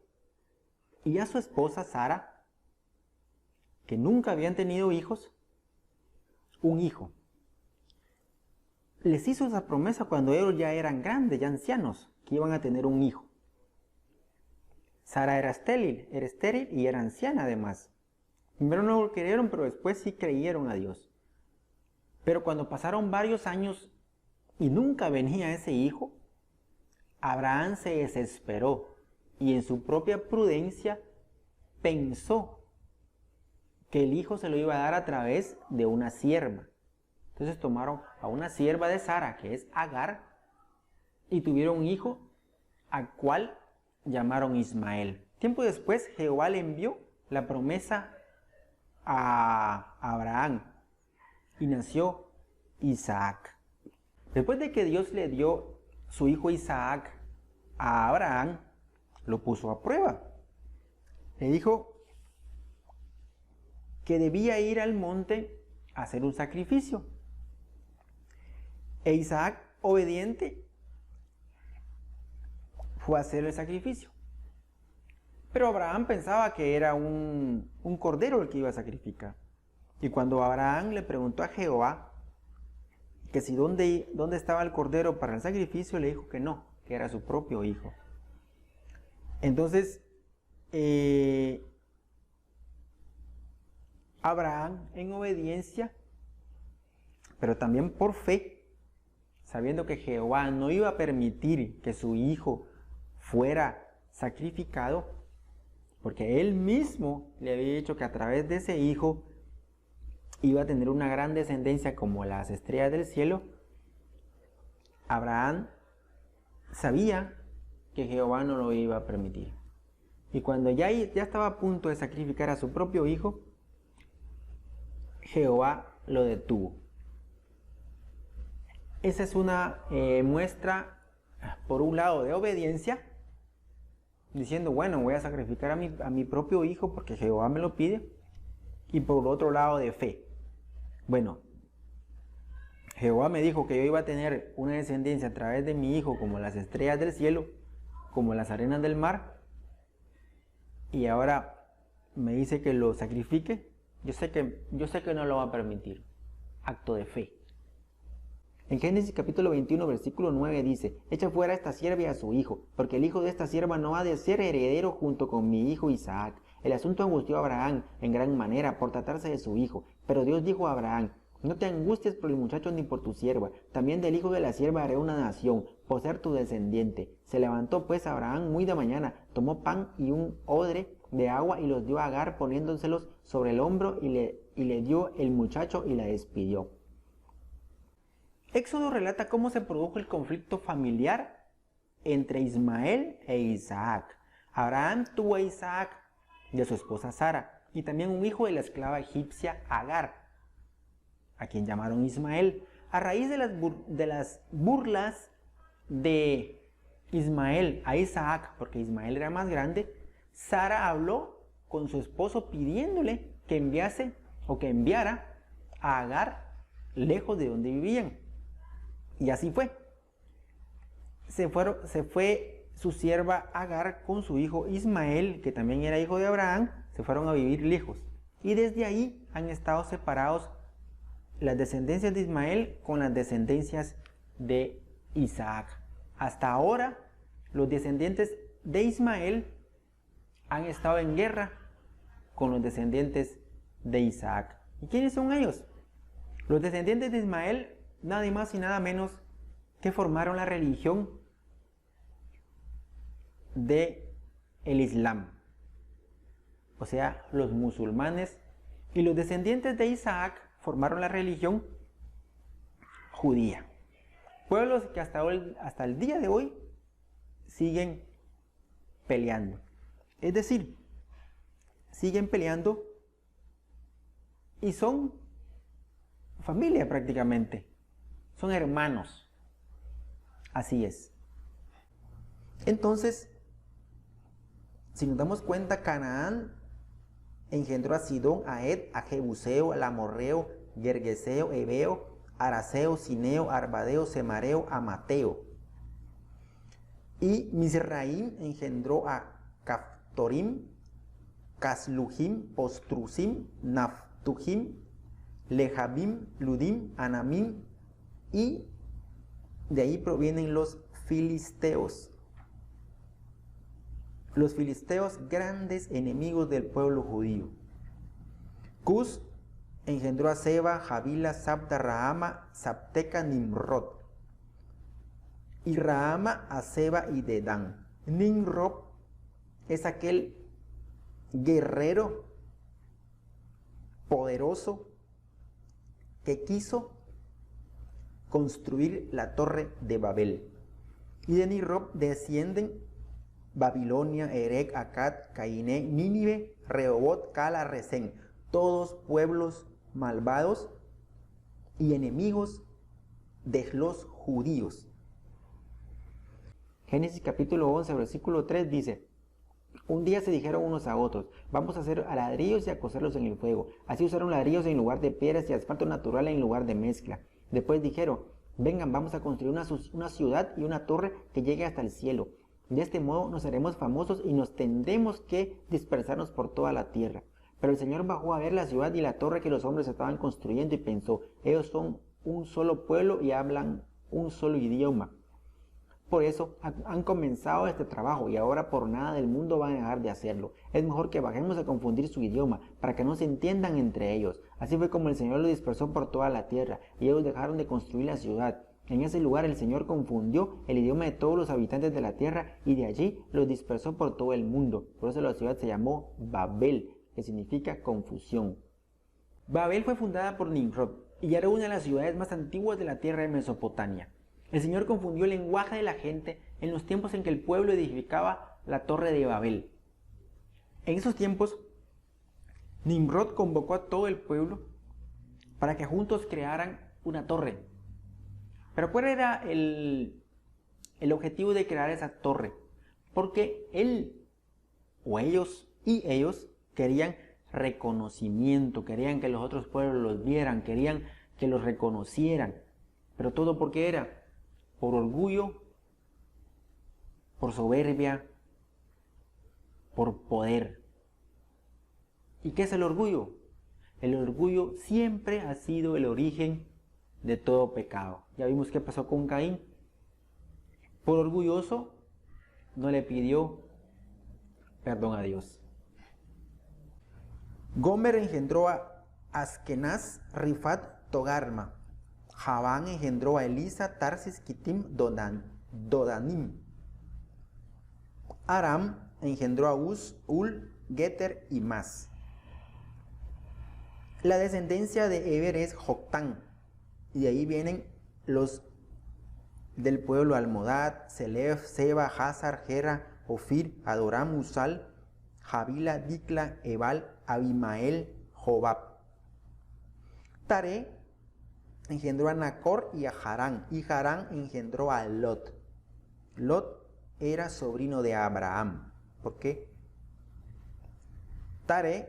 y a su esposa Sara, que nunca habían tenido hijos, un hijo. Les hizo esa promesa cuando ellos ya eran grandes, ya ancianos, que iban a tener un hijo. Sara era estéril y era anciana además. Primero no lo creyeron, pero después sí creyeron a Dios. Pero cuando pasaron varios años y nunca venía ese hijo, Abraham se desesperó y en su propia prudencia pensó que el hijo se lo iba a dar a través de una sierva. Entonces tomaron a una sierva de Sara, que es Agar, y tuvieron un hijo al cual llamaron Ismael. Tiempo después Jehová le envió la promesa a Abraham y nació Isaac. Después de que Dios le dio su hijo Isaac a Abraham, lo puso a prueba. Le dijo que debía ir al monte a hacer un sacrificio. E Isaac, obediente, fue a hacer el sacrificio. Pero Abraham pensaba que era un cordero el que iba a sacrificar. Y cuando Abraham le preguntó a Jehová que si dónde estaba el cordero para el sacrificio, le dijo que no, que era su propio hijo. Entonces, Abraham, en obediencia, pero también por fe, sabiendo que Jehová no iba a permitir que su hijo fuera sacrificado, porque él mismo le había dicho que a través de ese hijo iba a tener una gran descendencia como las estrellas del cielo, Abraham sabía que Jehová no lo iba a permitir. Y cuando ya estaba a punto de sacrificar a su propio hijo, Jehová lo detuvo. Esa es una muestra, por un lado, de obediencia, diciendo, bueno, voy a sacrificar a mi propio hijo porque Jehová me lo pide, y por otro lado, de fe. Bueno, Jehová me dijo que yo iba a tener una descendencia a través de mi hijo como las estrellas del cielo, como las arenas del mar, y ahora me dice que lo sacrifique. Yo sé que no lo va a permitir. Acto de fe. En Génesis capítulo 21, versículo 9 dice: echa fuera a esta sierva y a su hijo, porque el hijo de esta sierva no ha de ser heredero junto con mi hijo Isaac. El asunto angustió a Abraham en gran manera por tratarse de su hijo. Pero Dios dijo a Abraham: no te angusties por el muchacho ni por tu sierva, también del hijo de la sierva haré una nación, por ser tu descendiente. Se levantó pues Abraham muy de mañana, tomó pan y un odre de agua y los dio a Agar poniéndoselos sobre el hombro y le dio el muchacho y la despidió. Éxodo relata cómo se produjo el conflicto familiar entre Ismael e Isaac. Abraham tuvo a Isaac de su esposa Sara y también un hijo de la esclava egipcia Agar, a quien llamaron Ismael. A raíz de las burlas de Ismael a Isaac, porque Ismael era más grande, Sara habló con su esposo pidiéndole que enviara a Agar lejos de donde vivían. Y así fue. Se fue su sierva Agar con su hijo Ismael, que también era hijo de Abraham, se fueron a vivir lejos. Y desde ahí han estado separados las descendencias de Ismael con las descendencias de Isaac. Hasta ahora, los descendientes de Ismael han estado en guerra con los descendientes de Isaac. ¿Y quiénes son ellos? Los descendientes de Ismael, nada más y nada menos que formaron la religión del Islam. o sea, los musulmanes, y los descendientes de Isaac formaron la religión judía. Pueblos que hasta el día de hoy siguen peleando. Es decir, siguen peleando y son familia prácticamente. Son hermanos. Así es. Entonces, si nos damos cuenta, Canaán engendró a Sidón, a Ed, a Jebuseo, al Amorreo, Gergeseo, Ebeo, Araseo, Sineo, Arbadeo, Semareo, Amateo. Y Misraim engendró a Caftorim, Caslujim, Ostrusim, Naftujim, Lejabim, Ludim, Anamim, y de ahí provienen los filisteos. Los filisteos, grandes enemigos del pueblo judío. Cus engendró a Seba, Javila, Sabta, Rahama, Sabteca, Nimrod. Y Rahama a Seba y Dedán. Nimrod es aquel guerrero poderoso que quiso construir la torre de Babel. Y de Nimrod descienden Babilonia, Erec, Akkad, Cainé, Nínive, Rehobot, Cala, Resén, todos pueblos malvados y enemigos de los judíos. Génesis capítulo 11, versículo 3 dice: un día se dijeron unos a otros: vamos a hacer ladrillos y a cocerlos en el fuego. Así usaron ladrillos en lugar de piedras y asfalto natural en lugar de mezcla. Después dijeron: vengan, vamos a construir una ciudad y una torre que llegue hasta el cielo. De este modo nos haremos famosos y nos tendremos que dispersarnos por toda la tierra. Pero el Señor bajó a ver la ciudad y la torre que los hombres estaban construyendo y pensó: ellos son un solo pueblo y hablan un solo idioma. Por eso han comenzado este trabajo y ahora por nada del mundo van a dejar de hacerlo. Es mejor que bajemos a confundir su idioma para que no se entiendan entre ellos. Así fue como el Señor los dispersó por toda la tierra y ellos dejaron de construir la ciudad. En ese lugar el Señor confundió el idioma de todos los habitantes de la tierra y de allí los dispersó por todo el mundo. Por eso la ciudad se llamó Babel, que significa confusión. Babel fue fundada por Nimrod y era una de las ciudades más antiguas de la tierra de Mesopotamia. El Señor confundió el lenguaje de la gente en los tiempos en que el pueblo edificaba la torre de Babel. En esos tiempos, Nimrod convocó a todo el pueblo para que juntos crearan una torre. Pero ¿cuál era el objetivo de crear esa torre? Porque ellos querían reconocimiento, querían que los otros pueblos los vieran, querían que los reconocieran. Pero todo porque era por orgullo, por soberbia, por poder. ¿Y qué es el orgullo? El orgullo siempre ha sido el origen de todo pecado. Ya vimos qué pasó con Caín. Por orgulloso no le pidió perdón a Dios. Gomer engendró a Askenaz, Rifat, Togarma. Javán engendró a Elisa, Tarsis, Kitim, Dodanim. Aram engendró a Uz, Ul, Geter y Mas. La descendencia de Eber es Joctán, y de ahí vienen los del pueblo Almodad, Selef, Seba, Hazar, Gera, Ofir, Adoram, Usal, Javila, Dicla, Ebal, Abimael, Jobab. Taré engendró a Nacor y a Harán, y Harán engendró a Lot. Lot era sobrino de Abraham. ¿Por qué? Taré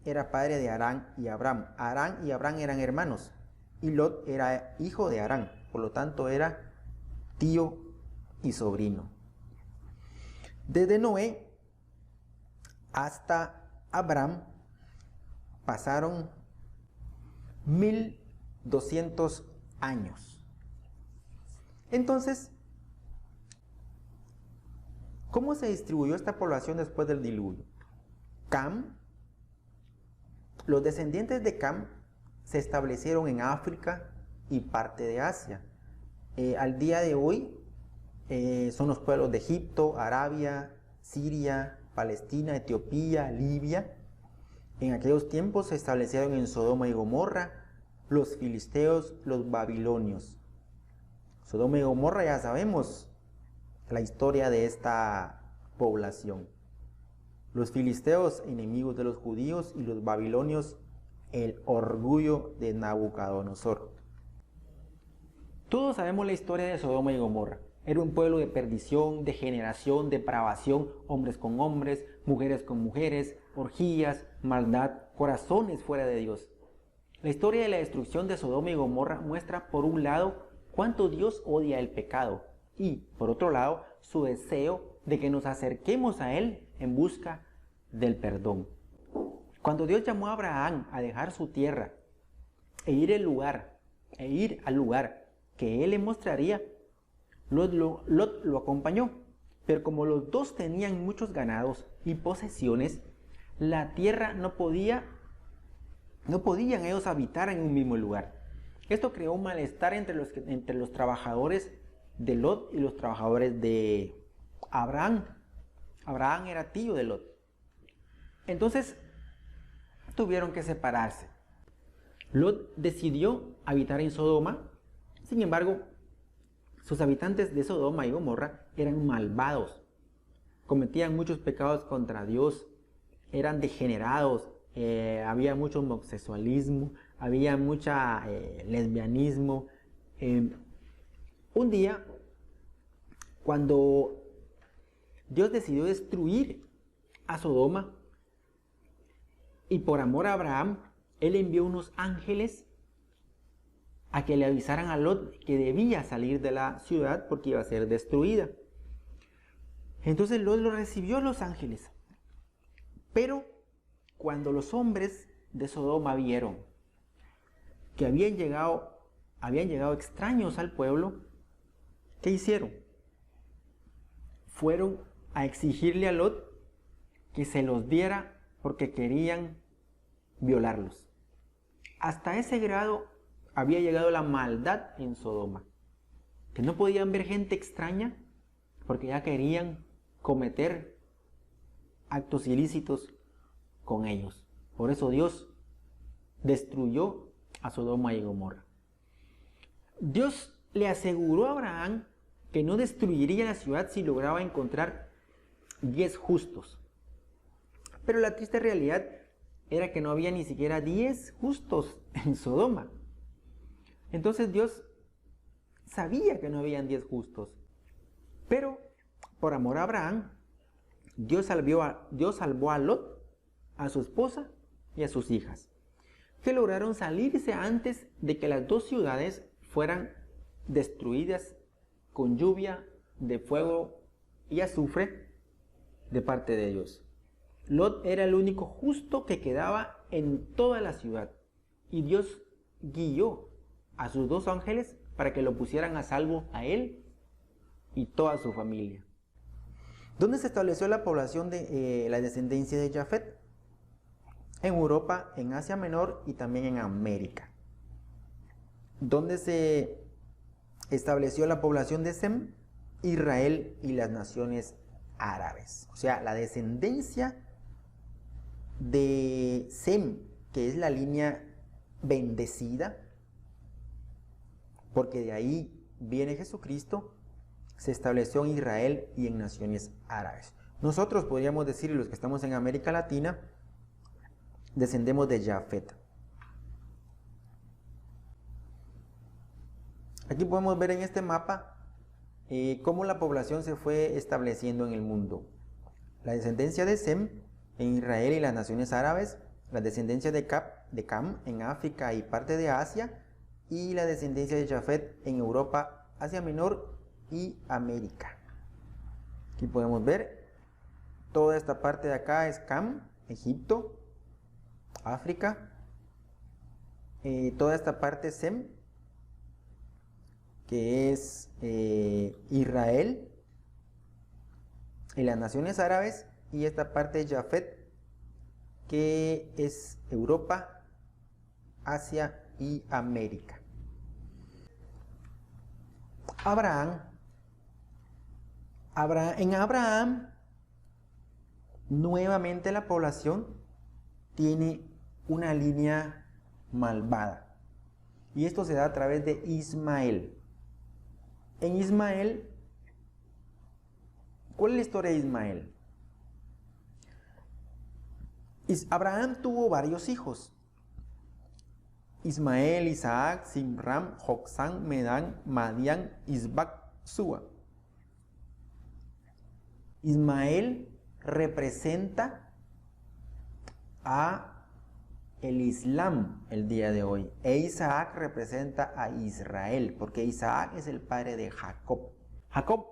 era padre de Harán y Abraham. Harán y Abraham eran hermanos, y Lot era hijo de Harán, por lo tanto era tío y sobrino. Desde Noé hasta Abraham pasaron 1200 años. Entonces, ¿cómo se distribuyó esta población después del diluvio? Los descendientes de Cam se establecieron en África y parte de Asia. Al día de hoy son los pueblos de Egipto, Arabia, Siria, Palestina, Etiopía, Libia. En aquellos tiempos se establecieron en Sodoma y Gomorra los filisteos, los babilonios. Sodoma y Gomorra, ya sabemos la historia de esta población. Los filisteos, enemigos de los judíos, y los babilonios, el orgullo de Nabucodonosor. Todos sabemos la historia de Sodoma y Gomorra. Era un pueblo de perdición, degeneración, depravación, hombres con hombres, mujeres con mujeres, orgías, maldad, corazones fuera de Dios. La historia de la destrucción de Sodoma y Gomorra muestra, por un lado, cuánto Dios odia el pecado y, por otro lado, su deseo de que nos acerquemos a Él en busca del perdón. Cuando Dios llamó a Abraham a dejar su tierra e ir al lugar que Él le mostraría, Lot lo acompañó. Pero como los dos tenían muchos ganados y posesiones, la tierra no podían ellos habitar en un mismo lugar. Esto creó un malestar entre los trabajadores de Lot y los trabajadores de Abraham. Abraham era tío de Lot. Entonces tuvieron que separarse. Lot decidió habitar en Sodoma. Sin embargo, sus habitantes de Sodoma y Gomorra eran malvados, cometían muchos pecados contra Dios, eran degenerados, había mucho homosexualismo, había mucha lesbianismo. Un día, cuando Dios decidió destruir a Sodoma, y por amor a Abraham, Él envió unos ángeles a que le avisaran a Lot que debía salir de la ciudad porque iba a ser destruida. Entonces Lot lo recibió a los ángeles. Pero cuando los hombres de Sodoma vieron que habían llegado extraños al pueblo, ¿qué hicieron? Fueron a exigirle a Lot que se los diera porque querían violarlos. Hasta ese grado había llegado la maldad en Sodoma, que no podían ver gente extraña porque ya querían cometer actos ilícitos con ellos. Por eso Dios destruyó a Sodoma y Gomorra. Dios le aseguró a Abraham que no destruiría la ciudad si lograba encontrar 10 justos. Pero la triste realidad era que no había ni siquiera 10 justos en Sodoma. Entonces Dios sabía que no habían 10 justos. Pero por amor a Abraham, Dios salvó a Lot, a su esposa y a sus hijas, que lograron salirse antes de que las dos ciudades fueran destruidas con lluvia de fuego y azufre de parte de Dios. Lot era el único justo que quedaba en toda la ciudad, y Dios guió a sus dos ángeles para que lo pusieran a salvo a él y toda su familia. ¿Dónde se estableció la población de la descendencia de Jafet? En Europa, en Asia Menor y también en América. ¿Dónde se estableció la población de Sem? Israel y las naciones árabes. O sea, la descendencia de Sem, que es la línea bendecida, porque de ahí viene Jesucristo, se estableció en Israel y en naciones árabes. Nosotros podríamos decir, los que estamos en América Latina, descendemos de Jafet. Aquí podemos ver en este mapa cómo la población se fue estableciendo en el mundo. La descendencia de Sem en Israel y las naciones árabes, la descendencia de Cam en África y parte de Asia, y la descendencia de Jafet en Europa, Asia Menor y América. Aquí podemos ver toda esta parte de acá es Cam, Egipto, África, toda esta parte Sem, que es Israel y las naciones árabes, y esta parte es Jafet, que es Europa, Asia y América. En Abraham nuevamente la población tiene una línea malvada. Y esto se da a través de Ismael. En Ismael, ¿cuál es la historia de Ismael? Abraham tuvo varios hijos. Ismael, Isaac, Simram, Joksán, Medán, Madián, Isbac, Súa. Ismael representa a el Islam el día de hoy, e Isaac representa a Israel, porque Isaac es el padre de Jacob. Jacob,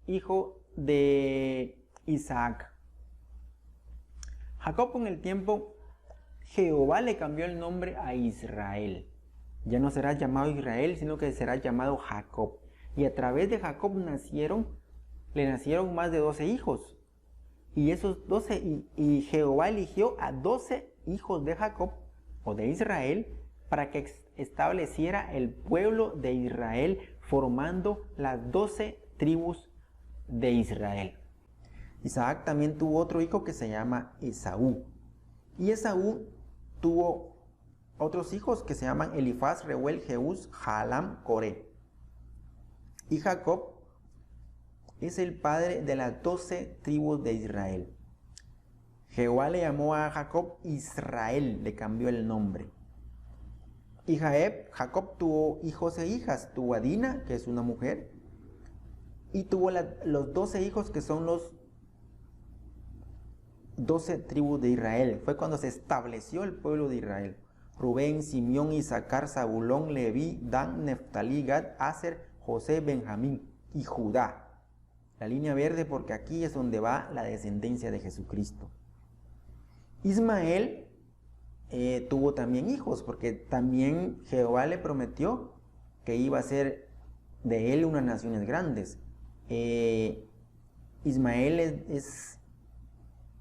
hijo de Isaac. Jacob, con el tiempo, Jehová le cambió el nombre a Israel. Ya no será llamado Israel, sino que será llamado Jacob. Y a través de Jacob le nacieron más de 12 hijos. Y esos 12, y Jehová eligió a 12 hijos de Jacob o de Israel para que estableciera el pueblo de Israel, formando las 12 tribus de Israel. Isaac también tuvo otro hijo que se llama Esaú. Y Esaú tuvo otros hijos que se llaman Elifaz, Reuel, Jeús, Jaalam, Coré. Y Jacob es el padre de las 12 tribus de Israel. Jehová le llamó a Jacob Israel, le cambió el nombre. Y Jacob tuvo hijos e hijas. Tuvo a Dina, que es una mujer, y tuvo los 12 hijos que son los 12 tribus de Israel. Fue cuando se estableció el pueblo de Israel. Rubén, Simeón, Isaacar, Zabulón, Leví, Dan, Neftalí, Gad, Aser, José, Benjamín y Judá. La línea verde, porque aquí es donde va la descendencia de Jesucristo. Ismael tuvo también hijos, porque también Jehová le prometió que iba a ser de él unas naciones grandes. Ismael es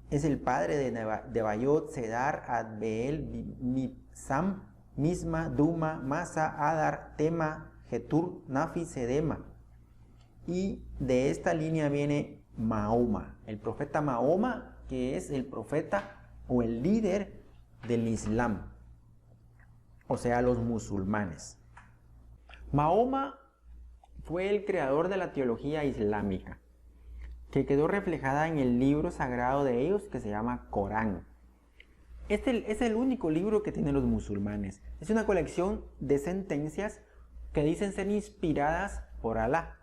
el padre de Bayot, Cedar, Adbeel, Mibsam, Misma, Duma, Masa, Adar, Tema, Getur, Nafi, Sedema. Y de esta línea viene Mahoma, el profeta Mahoma, que es el profeta o el líder del Islam, o sea, los musulmanes. Mahoma fue el creador de la teología islámica, que quedó reflejada en el libro sagrado de ellos que se llama Corán. Este es el único libro que tienen los musulmanes. Es una colección de sentencias que dicen ser inspiradas por Alá,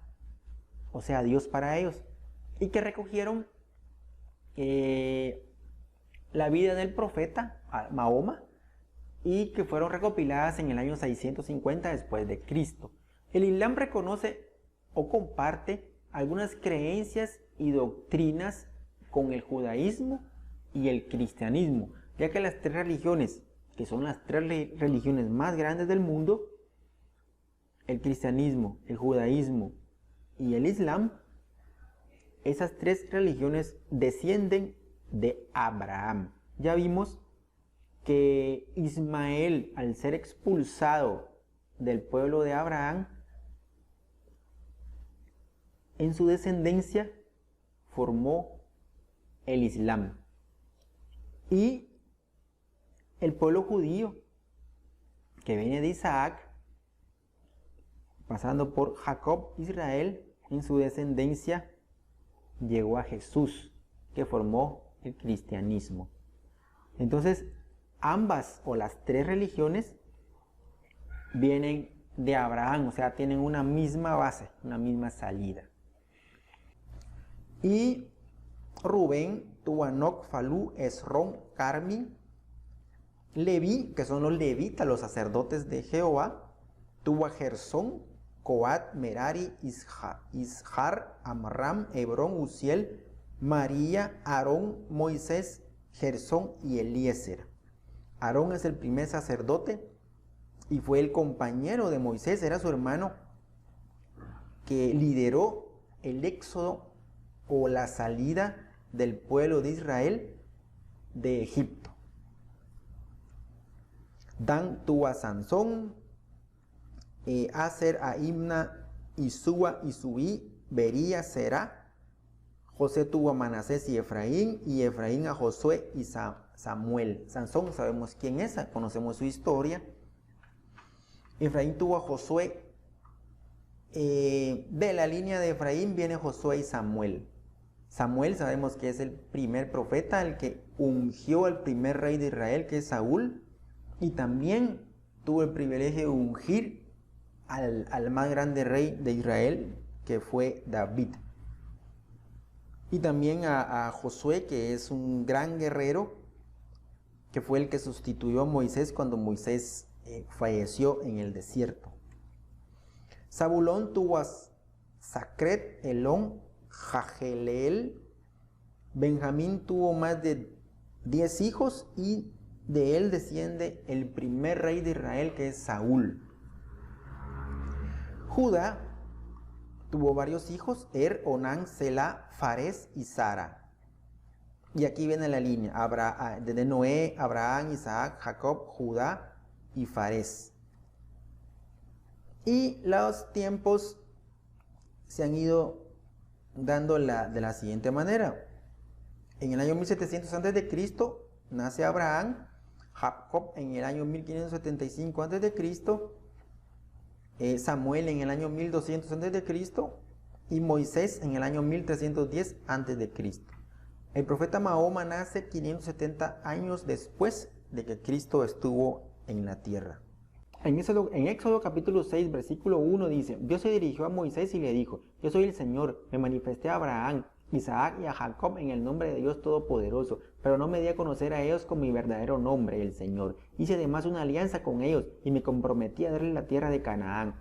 o sea, Dios para ellos, y que recogieron la vida del profeta Mahoma y que fueron recopiladas en el año 650 después de Cristo. El Islam reconoce o comparte algunas creencias y doctrinas con el judaísmo y el cristianismo, ya que las tres religiones, que son las tres religiones más grandes del mundo, el cristianismo, el judaísmo y el islam, esas tres religiones descienden de Abraham. Ya vimos que Ismael, al ser expulsado del pueblo de Abraham, en su descendencia formó el Islam. Y el pueblo judío, que viene de Isaac, pasando por Jacob, Israel, en su descendencia llegó a Jesús, que formó el cristianismo. Entonces, ambas o las tres religiones vienen de Abraham, o sea, tienen una misma base, una misma salida. Y Rubén tuvo a Enoc, Falú, Esrón, Carmi, Leví, que son los levitas, los sacerdotes de Jehová, tuvo a Gersón, Coat, Merari, Ishar, Amram, Hebrón, Uziel, María, Aarón, Moisés, Gersón y Eliezer. Aarón es el primer sacerdote y fue el compañero de Moisés, era su hermano que lideró el éxodo o la salida del pueblo de Israel de Egipto. Dan tuvo a Sansón, Aser, a Imna, Isúa, Isuí, Bería, Será, José tuvo a Manasés y Efraín a Josué y Samuel. Sansón sabemos quién es, conocemos su historia. Efraín tuvo a Josué. De la línea de Efraín viene Josué y Samuel. Samuel sabemos que es el primer profeta, el que ungió al primer rey de Israel, que es Saúl, y también tuvo el privilegio de ungir al más grande rey de Israel, que fue David. Y también a Josué, que es un gran guerrero, que fue el que sustituyó a Moisés cuando Moisés falleció en el desierto. Zabulón tuvo a Sacret, Elón, Jageleel. Benjamín tuvo más de 10 hijos y de él desciende el primer rey de Israel, que es Saúl. Judá tuvo varios hijos: Onán, Selá, Fares y Sara. Y aquí viene la línea, desde Noé, Abraham, Isaac, Jacob, Judá y Fares. Y los tiempos se han ido dando de la siguiente manera. En el año 1700 a.C. nace Abraham, Jacob en el año 1575 a.C., Samuel en el año 1200 a.C. y Moisés en el año 1310 a.C. El profeta Mahoma nace 570 años después de que Cristo estuvo en la tierra. En Éxodo capítulo 6, versículo 1 dice: Dios se dirigió a Moisés y le dijo: Yo soy el Señor, me manifesté a Abraham, Isaac y a Jacob en el nombre de Dios Todopoderoso, pero no me di a conocer a ellos con mi verdadero nombre, el Señor. Hice además una alianza con ellos y me comprometí a darles la tierra de Canaán,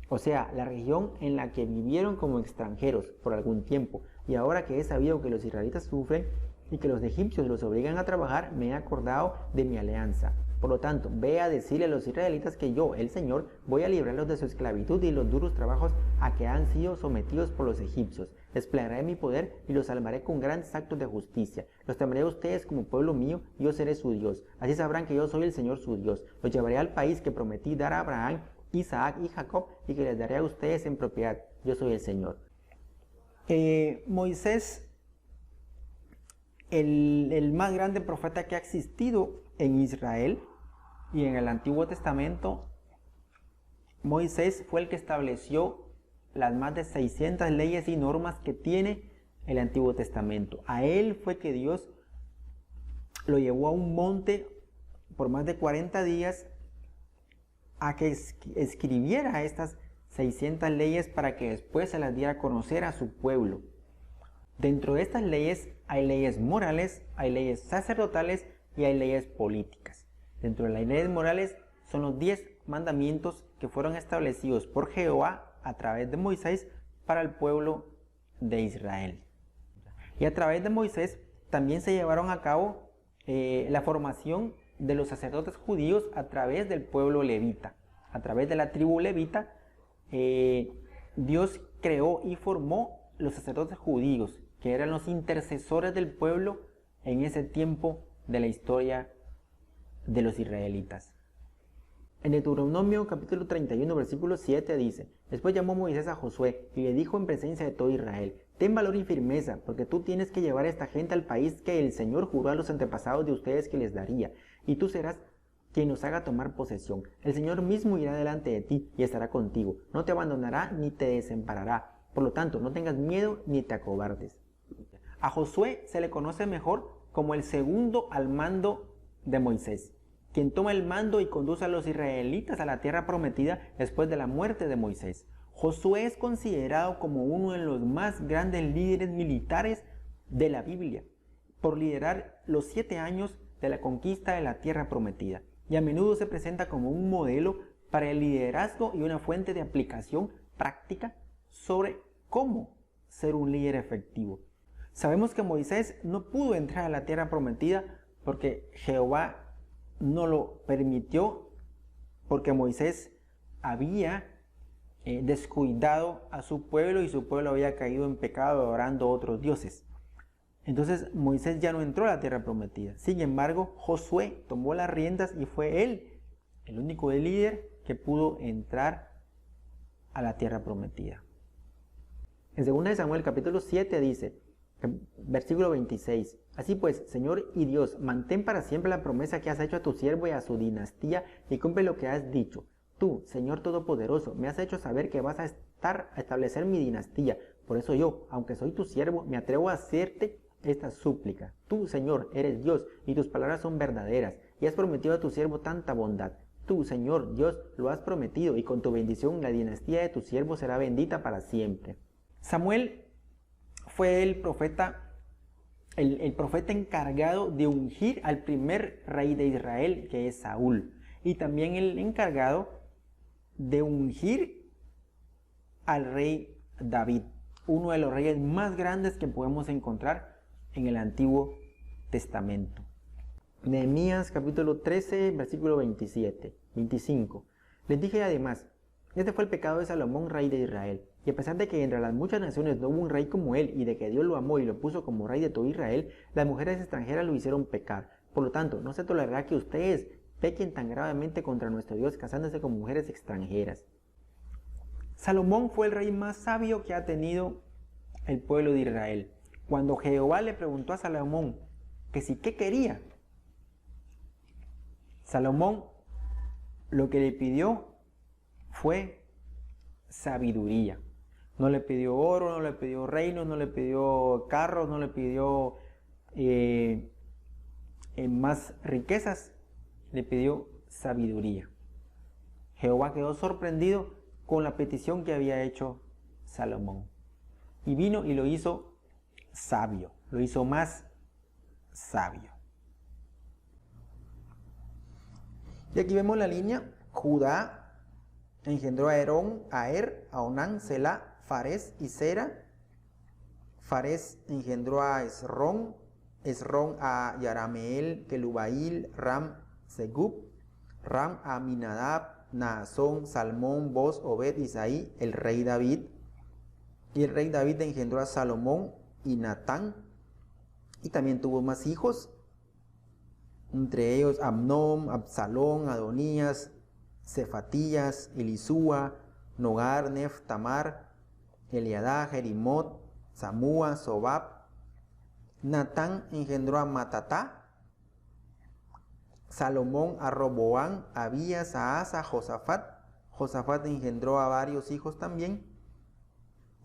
o sea, la región en la que vivieron como extranjeros por algún tiempo. Y ahora que he sabido que los israelitas sufren y que los egipcios los obligan a trabajar, me he acordado de mi alianza. Por lo tanto, ve a decirle a los israelitas que yo, el Señor, voy a librarlos de su esclavitud y los duros trabajos a que han sido sometidos por los egipcios. Desplegaré mi poder y los salvaré con grandes actos de justicia. Los temeré a ustedes como pueblo mío y yo seré su Dios. Así sabrán que yo soy el Señor su Dios. Los llevaré al país que prometí dar a Abraham, Isaac y Jacob y que les daré a ustedes en propiedad. Yo soy el Señor. Moisés, el más grande profeta que ha existido en Israel y en el Antiguo Testamento, Moisés fue el que estableció las más de 600 leyes y normas que tiene el Antiguo Testamento. A él fue que Dios lo llevó a un monte por más de 40 días a que escribiera estas 600 leyes para que después se las diera a conocer a su pueblo. Dentro de estas leyes hay leyes morales, hay leyes sacerdotales y hay leyes políticas. Dentro de las leyes morales son los 10 mandamientos que fueron establecidos por Jehová a través de Moisés para el pueblo de Israel. Y a través de Moisés también se llevaron a cabo la formación de los sacerdotes judíos a través del pueblo levita. A través de la tribu levita, Dios creó y formó los sacerdotes judíos, que eran los intercesores del pueblo en ese tiempo de la historia de los israelitas. En Deuteronomio capítulo 31 versículo 7 dice: Después llamó Moisés a Josué y le dijo en presencia de todo Israel: Ten valor y firmeza, porque tú tienes que llevar a esta gente al país que el Señor juró a los antepasados de ustedes que les daría, y tú serás quien nos haga tomar posesión. El Señor mismo irá delante de ti y estará contigo, no te abandonará ni te desamparará. Por lo tanto, no tengas miedo ni te acobardes. A Josué se le conoce mejor como el segundo al mando de Moisés, quien toma el mando y conduce a los israelitas a la tierra prometida después de la muerte de Moisés. Josué es considerado como uno de los más grandes líderes militares de la Biblia, por liderar los 7 años de la conquista de la tierra prometida, y a menudo se presenta como un modelo para el liderazgo y una fuente de aplicación práctica sobre cómo ser un líder efectivo. Sabemos que Moisés no pudo entrar a la tierra prometida porque Jehová no lo permitió, porque Moisés había descuidado a su pueblo y su pueblo había caído en pecado adorando a otros dioses. Entonces Moisés ya no entró a la tierra prometida. Sin embargo, Josué tomó las riendas y fue él el único líder que pudo entrar a la tierra prometida. En 2 Samuel capítulo 7 dice: Versículo 26. Así pues, Señor y Dios, mantén para siempre la promesa que has hecho a tu siervo y a su dinastía y cumple lo que has dicho. Tú, Señor Todopoderoso, me has hecho saber que vas a establecer mi dinastía. Por eso yo, aunque soy tu siervo, me atrevo a hacerte esta súplica. Tú, Señor, eres Dios y tus palabras son verdaderas y has prometido a tu siervo tanta bondad. Tú, Señor Dios, lo has prometido y con tu bendición la dinastía de tu siervo será bendita para siempre. Samuel fue el profeta encargado de ungir al primer rey de Israel, que es Saúl, y también el encargado de ungir al rey David, uno de los reyes más grandes que podemos encontrar en el Antiguo Testamento. Nehemías capítulo 13, versículo 25. Les dije además, este fue el pecado de Salomón, rey de Israel. Y a pesar de que entre las muchas naciones no hubo un rey como él y de que Dios lo amó y lo puso como rey de todo Israel, las mujeres extranjeras lo hicieron pecar. Por lo tanto, no se tolerará que ustedes pequen tan gravemente contra nuestro Dios casándose con mujeres extranjeras. Salomón fue el rey más sabio que ha tenido el pueblo de Israel. Cuando Jehová le preguntó a Salomón que si qué quería, Salomón lo que le pidió fue sabiduría. No le pidió oro, no le pidió reinos, no le pidió carros, no le pidió más riquezas, le pidió sabiduría. Jehová quedó sorprendido con la petición que había hecho Salomón. Y vino y lo hizo sabio, lo hizo más sabio. Y aquí vemos la línea. Judá engendró a Herón, a Er, a Onán, Selá, Fares y Zera. Fares engendró a Esrón, Esrón a Yarameel, Kelubail, Ram, Segub, Ram a Aminadab, Naasón, Salmón, Boz, Obed, Isaí, el rey David. Y el rey David engendró a Salomón y Natán. Y también tuvo más hijos, entre ellos Amnón, Absalón, Adonías, Cefatías, Elisúa, Nogar, Nef, Tamar, Eliadá, Jerimot, Samúa, Sobab. Natán engendró a Matatá. Salomón a Roboán, a Abías, a Asa, a Josafat. Josafat engendró a varios hijos también.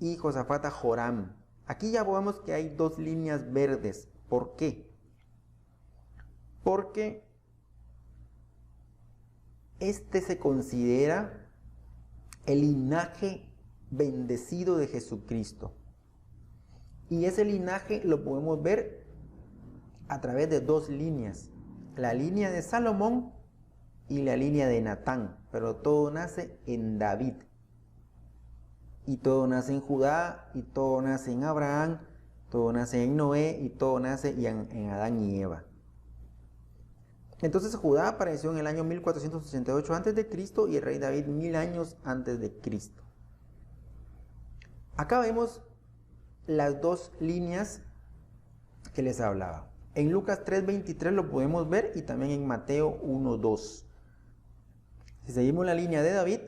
Y Josafat a Joram. Aquí ya vemos que hay dos líneas verdes. ¿Por qué? Porque este se considera el linaje bendecido de Jesucristo. Y ese linaje lo podemos ver a través de dos líneas. La línea de Salomón y la línea de Natán. Pero todo nace en David. Y todo nace en Judá, y todo nace en Abraham, todo nace en Noé, y todo nace en Adán y Eva. Entonces Judá apareció en el año 1488 a.C. y el rey David 1000 años antes de Cristo. Acá vemos las dos líneas que les hablaba. En Lucas 3:23 lo podemos ver y también en Mateo 1:2. Si seguimos la línea de David,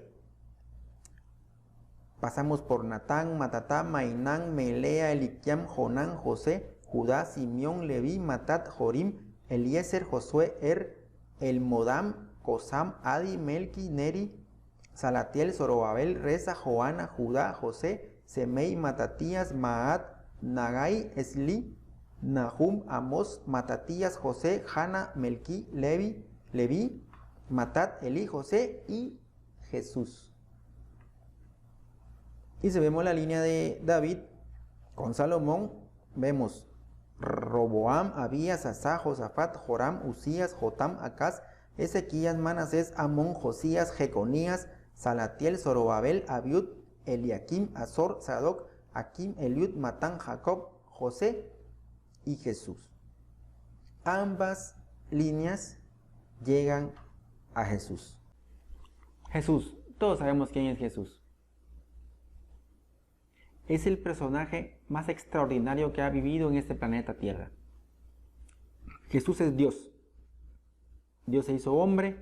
pasamos por Natán, Matatá, Mainán, Melea, Eliquiam, Jonán, José, Judá, Simeón, Leví, Matat, Jorim, Eliezer, Josué, Elmodam, Cosam, Adi, Melqui, Neri, Salatiel, Zorobabel, Reza, Joana, Judá, José, Semei, Matatías, Maat, Nagai, Esli, Nahum, Amos, Matatías, José, Jana, Melqui, Leví, Matat, Eli, José y Jesús. Y si vemos la línea de David con Salomón, vemos Roboam, Abías, Asá, Josafat, Joram, Usías, Jotam, Acaz, Ezequías, Manasés, Amón, Josías, Jeconías, Salatiel, Zorobabel, Abiud, Eliakim, Azor, Sadoc, Akim, Eliud, Matán, Jacob, José y Jesús. Ambas líneas llegan a Jesús. Jesús, todos sabemos quién es Jesús. Es el personaje más extraordinario que ha vivido en este planeta Tierra. Jesús es Dios. Dios se hizo hombre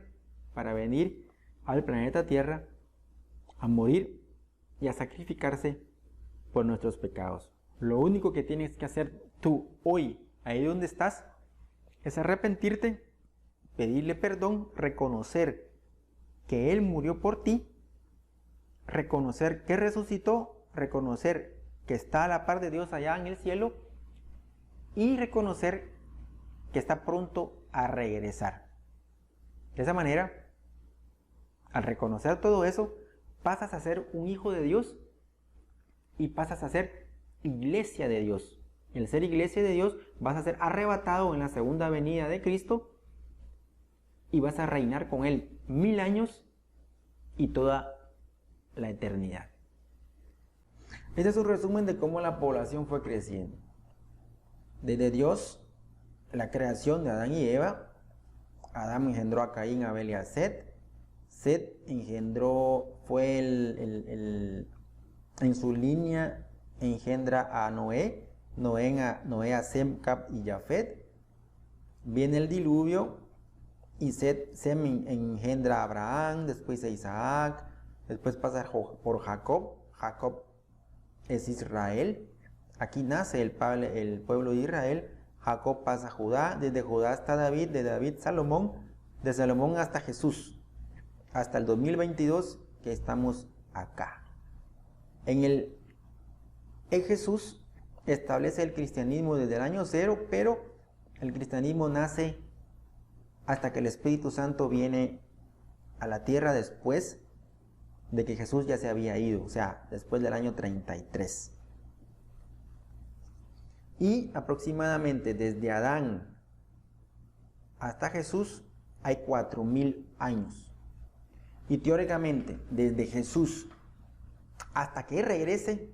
para venir al planeta Tierra a morir y a sacrificarse por nuestros pecados. Lo único que tienes que hacer tú hoy, ahí donde estás, es arrepentirte, pedirle perdón, reconocer que Él murió por ti, reconocer que resucitó, reconocer que está a la par de Dios allá en el cielo y reconocer que está pronto a regresar. De esa manera, al reconocer todo eso, pasas a ser un hijo de Dios y pasas a ser iglesia de Dios. El ser iglesia de Dios, vas a ser arrebatado en la segunda venida de Cristo y vas a reinar con Él 1000 años y toda la eternidad. Este es un resumen de cómo la población fue creciendo. Desde Dios, la creación de Adán y Eva. Adán engendró a Caín, Abel y a Set. Set engendró, en su línea engendra a Noé. Noé a Sem, Cap y Jafet. Viene el diluvio y Sem engendra a Abraham, después a Isaac, después pasa por Jacob. Jacob es Israel. Aquí nace el pueblo de Israel. Jacob pasa a Judá, desde Judá hasta David, de David Salomón, de Salomón hasta Jesús, hasta el 2022 que estamos acá. En Jesús establece el cristianismo desde el año 0, pero el cristianismo nace hasta que el Espíritu Santo viene a la tierra después de que Jesús ya se había ido, o sea, después del año 33. Y aproximadamente desde Adán hasta Jesús hay 4000 años. Y teóricamente, desde Jesús hasta que regrese,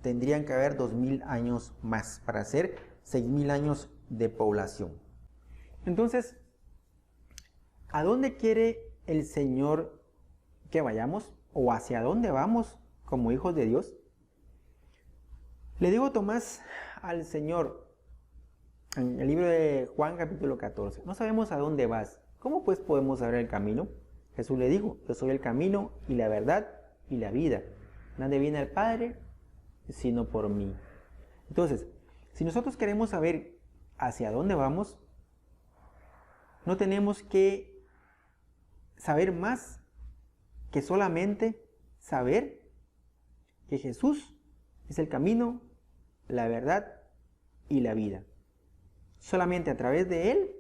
tendrían que haber 2000 años más para hacer 6000 años de población. Entonces, ¿a dónde quiere el Señor que vayamos? ¿O hacia dónde vamos como hijos de Dios? Le digo Tomás al Señor en el libro de Juan capítulo 14, no sabemos a dónde vas, ¿cómo pues podemos saber el camino? Jesús le dijo, yo soy el camino y la verdad y la vida, nadie viene al Padre sino por mí. Entonces, si nosotros queremos saber hacia dónde vamos, no tenemos que saber más que solamente saber que Jesús es el camino, la verdad y la vida. Solamente a través de Él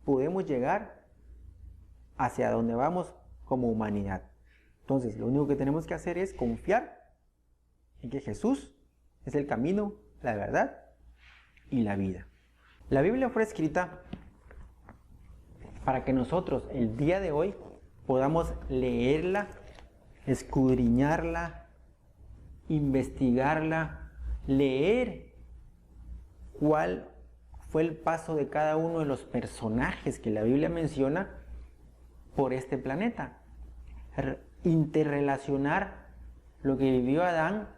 podemos llegar hacia donde vamos como humanidad. Entonces, lo único que tenemos que hacer es confiar en que Jesús es el camino, la verdad y la vida. La Biblia fue escrita para que nosotros el día de hoy podamos leerla, escudriñarla, investigarla, leer cuál fue el paso de cada uno de los personajes que la Biblia menciona por este planeta. Interrelacionar lo que vivió Adán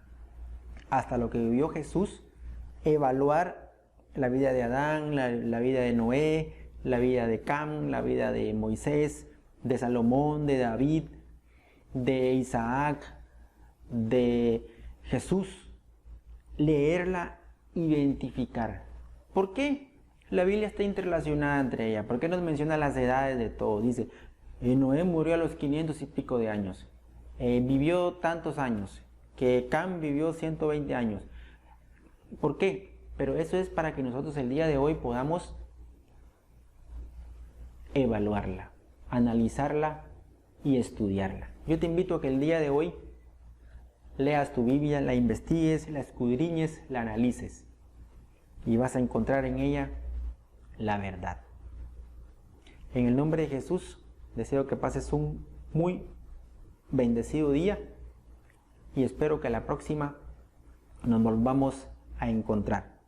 hasta lo que vivió Jesús, evaluar la vida de Adán, la vida de Noé, la vida de Cam, la vida de Moisés, de Salomón, de David, de Isaac, de Jesús, leerla, identificar. ¿Por qué la Biblia está interrelacionada entre ella? ¿Por qué nos menciona las edades de todos? Dice, Noé murió a los 500 y pico de años, vivió tantos años, que Cam vivió 120 años. ¿Por qué? Pero eso es para que nosotros el día de hoy podamos evaluarla, analizarla y estudiarla. Yo te invito a que el día de hoy leas tu Biblia, la investigues, la escudriñes, la analices y vas a encontrar en ella la verdad. En el nombre de Jesús, deseo que pases un muy bendecido día y espero que la próxima nos volvamos a encontrar.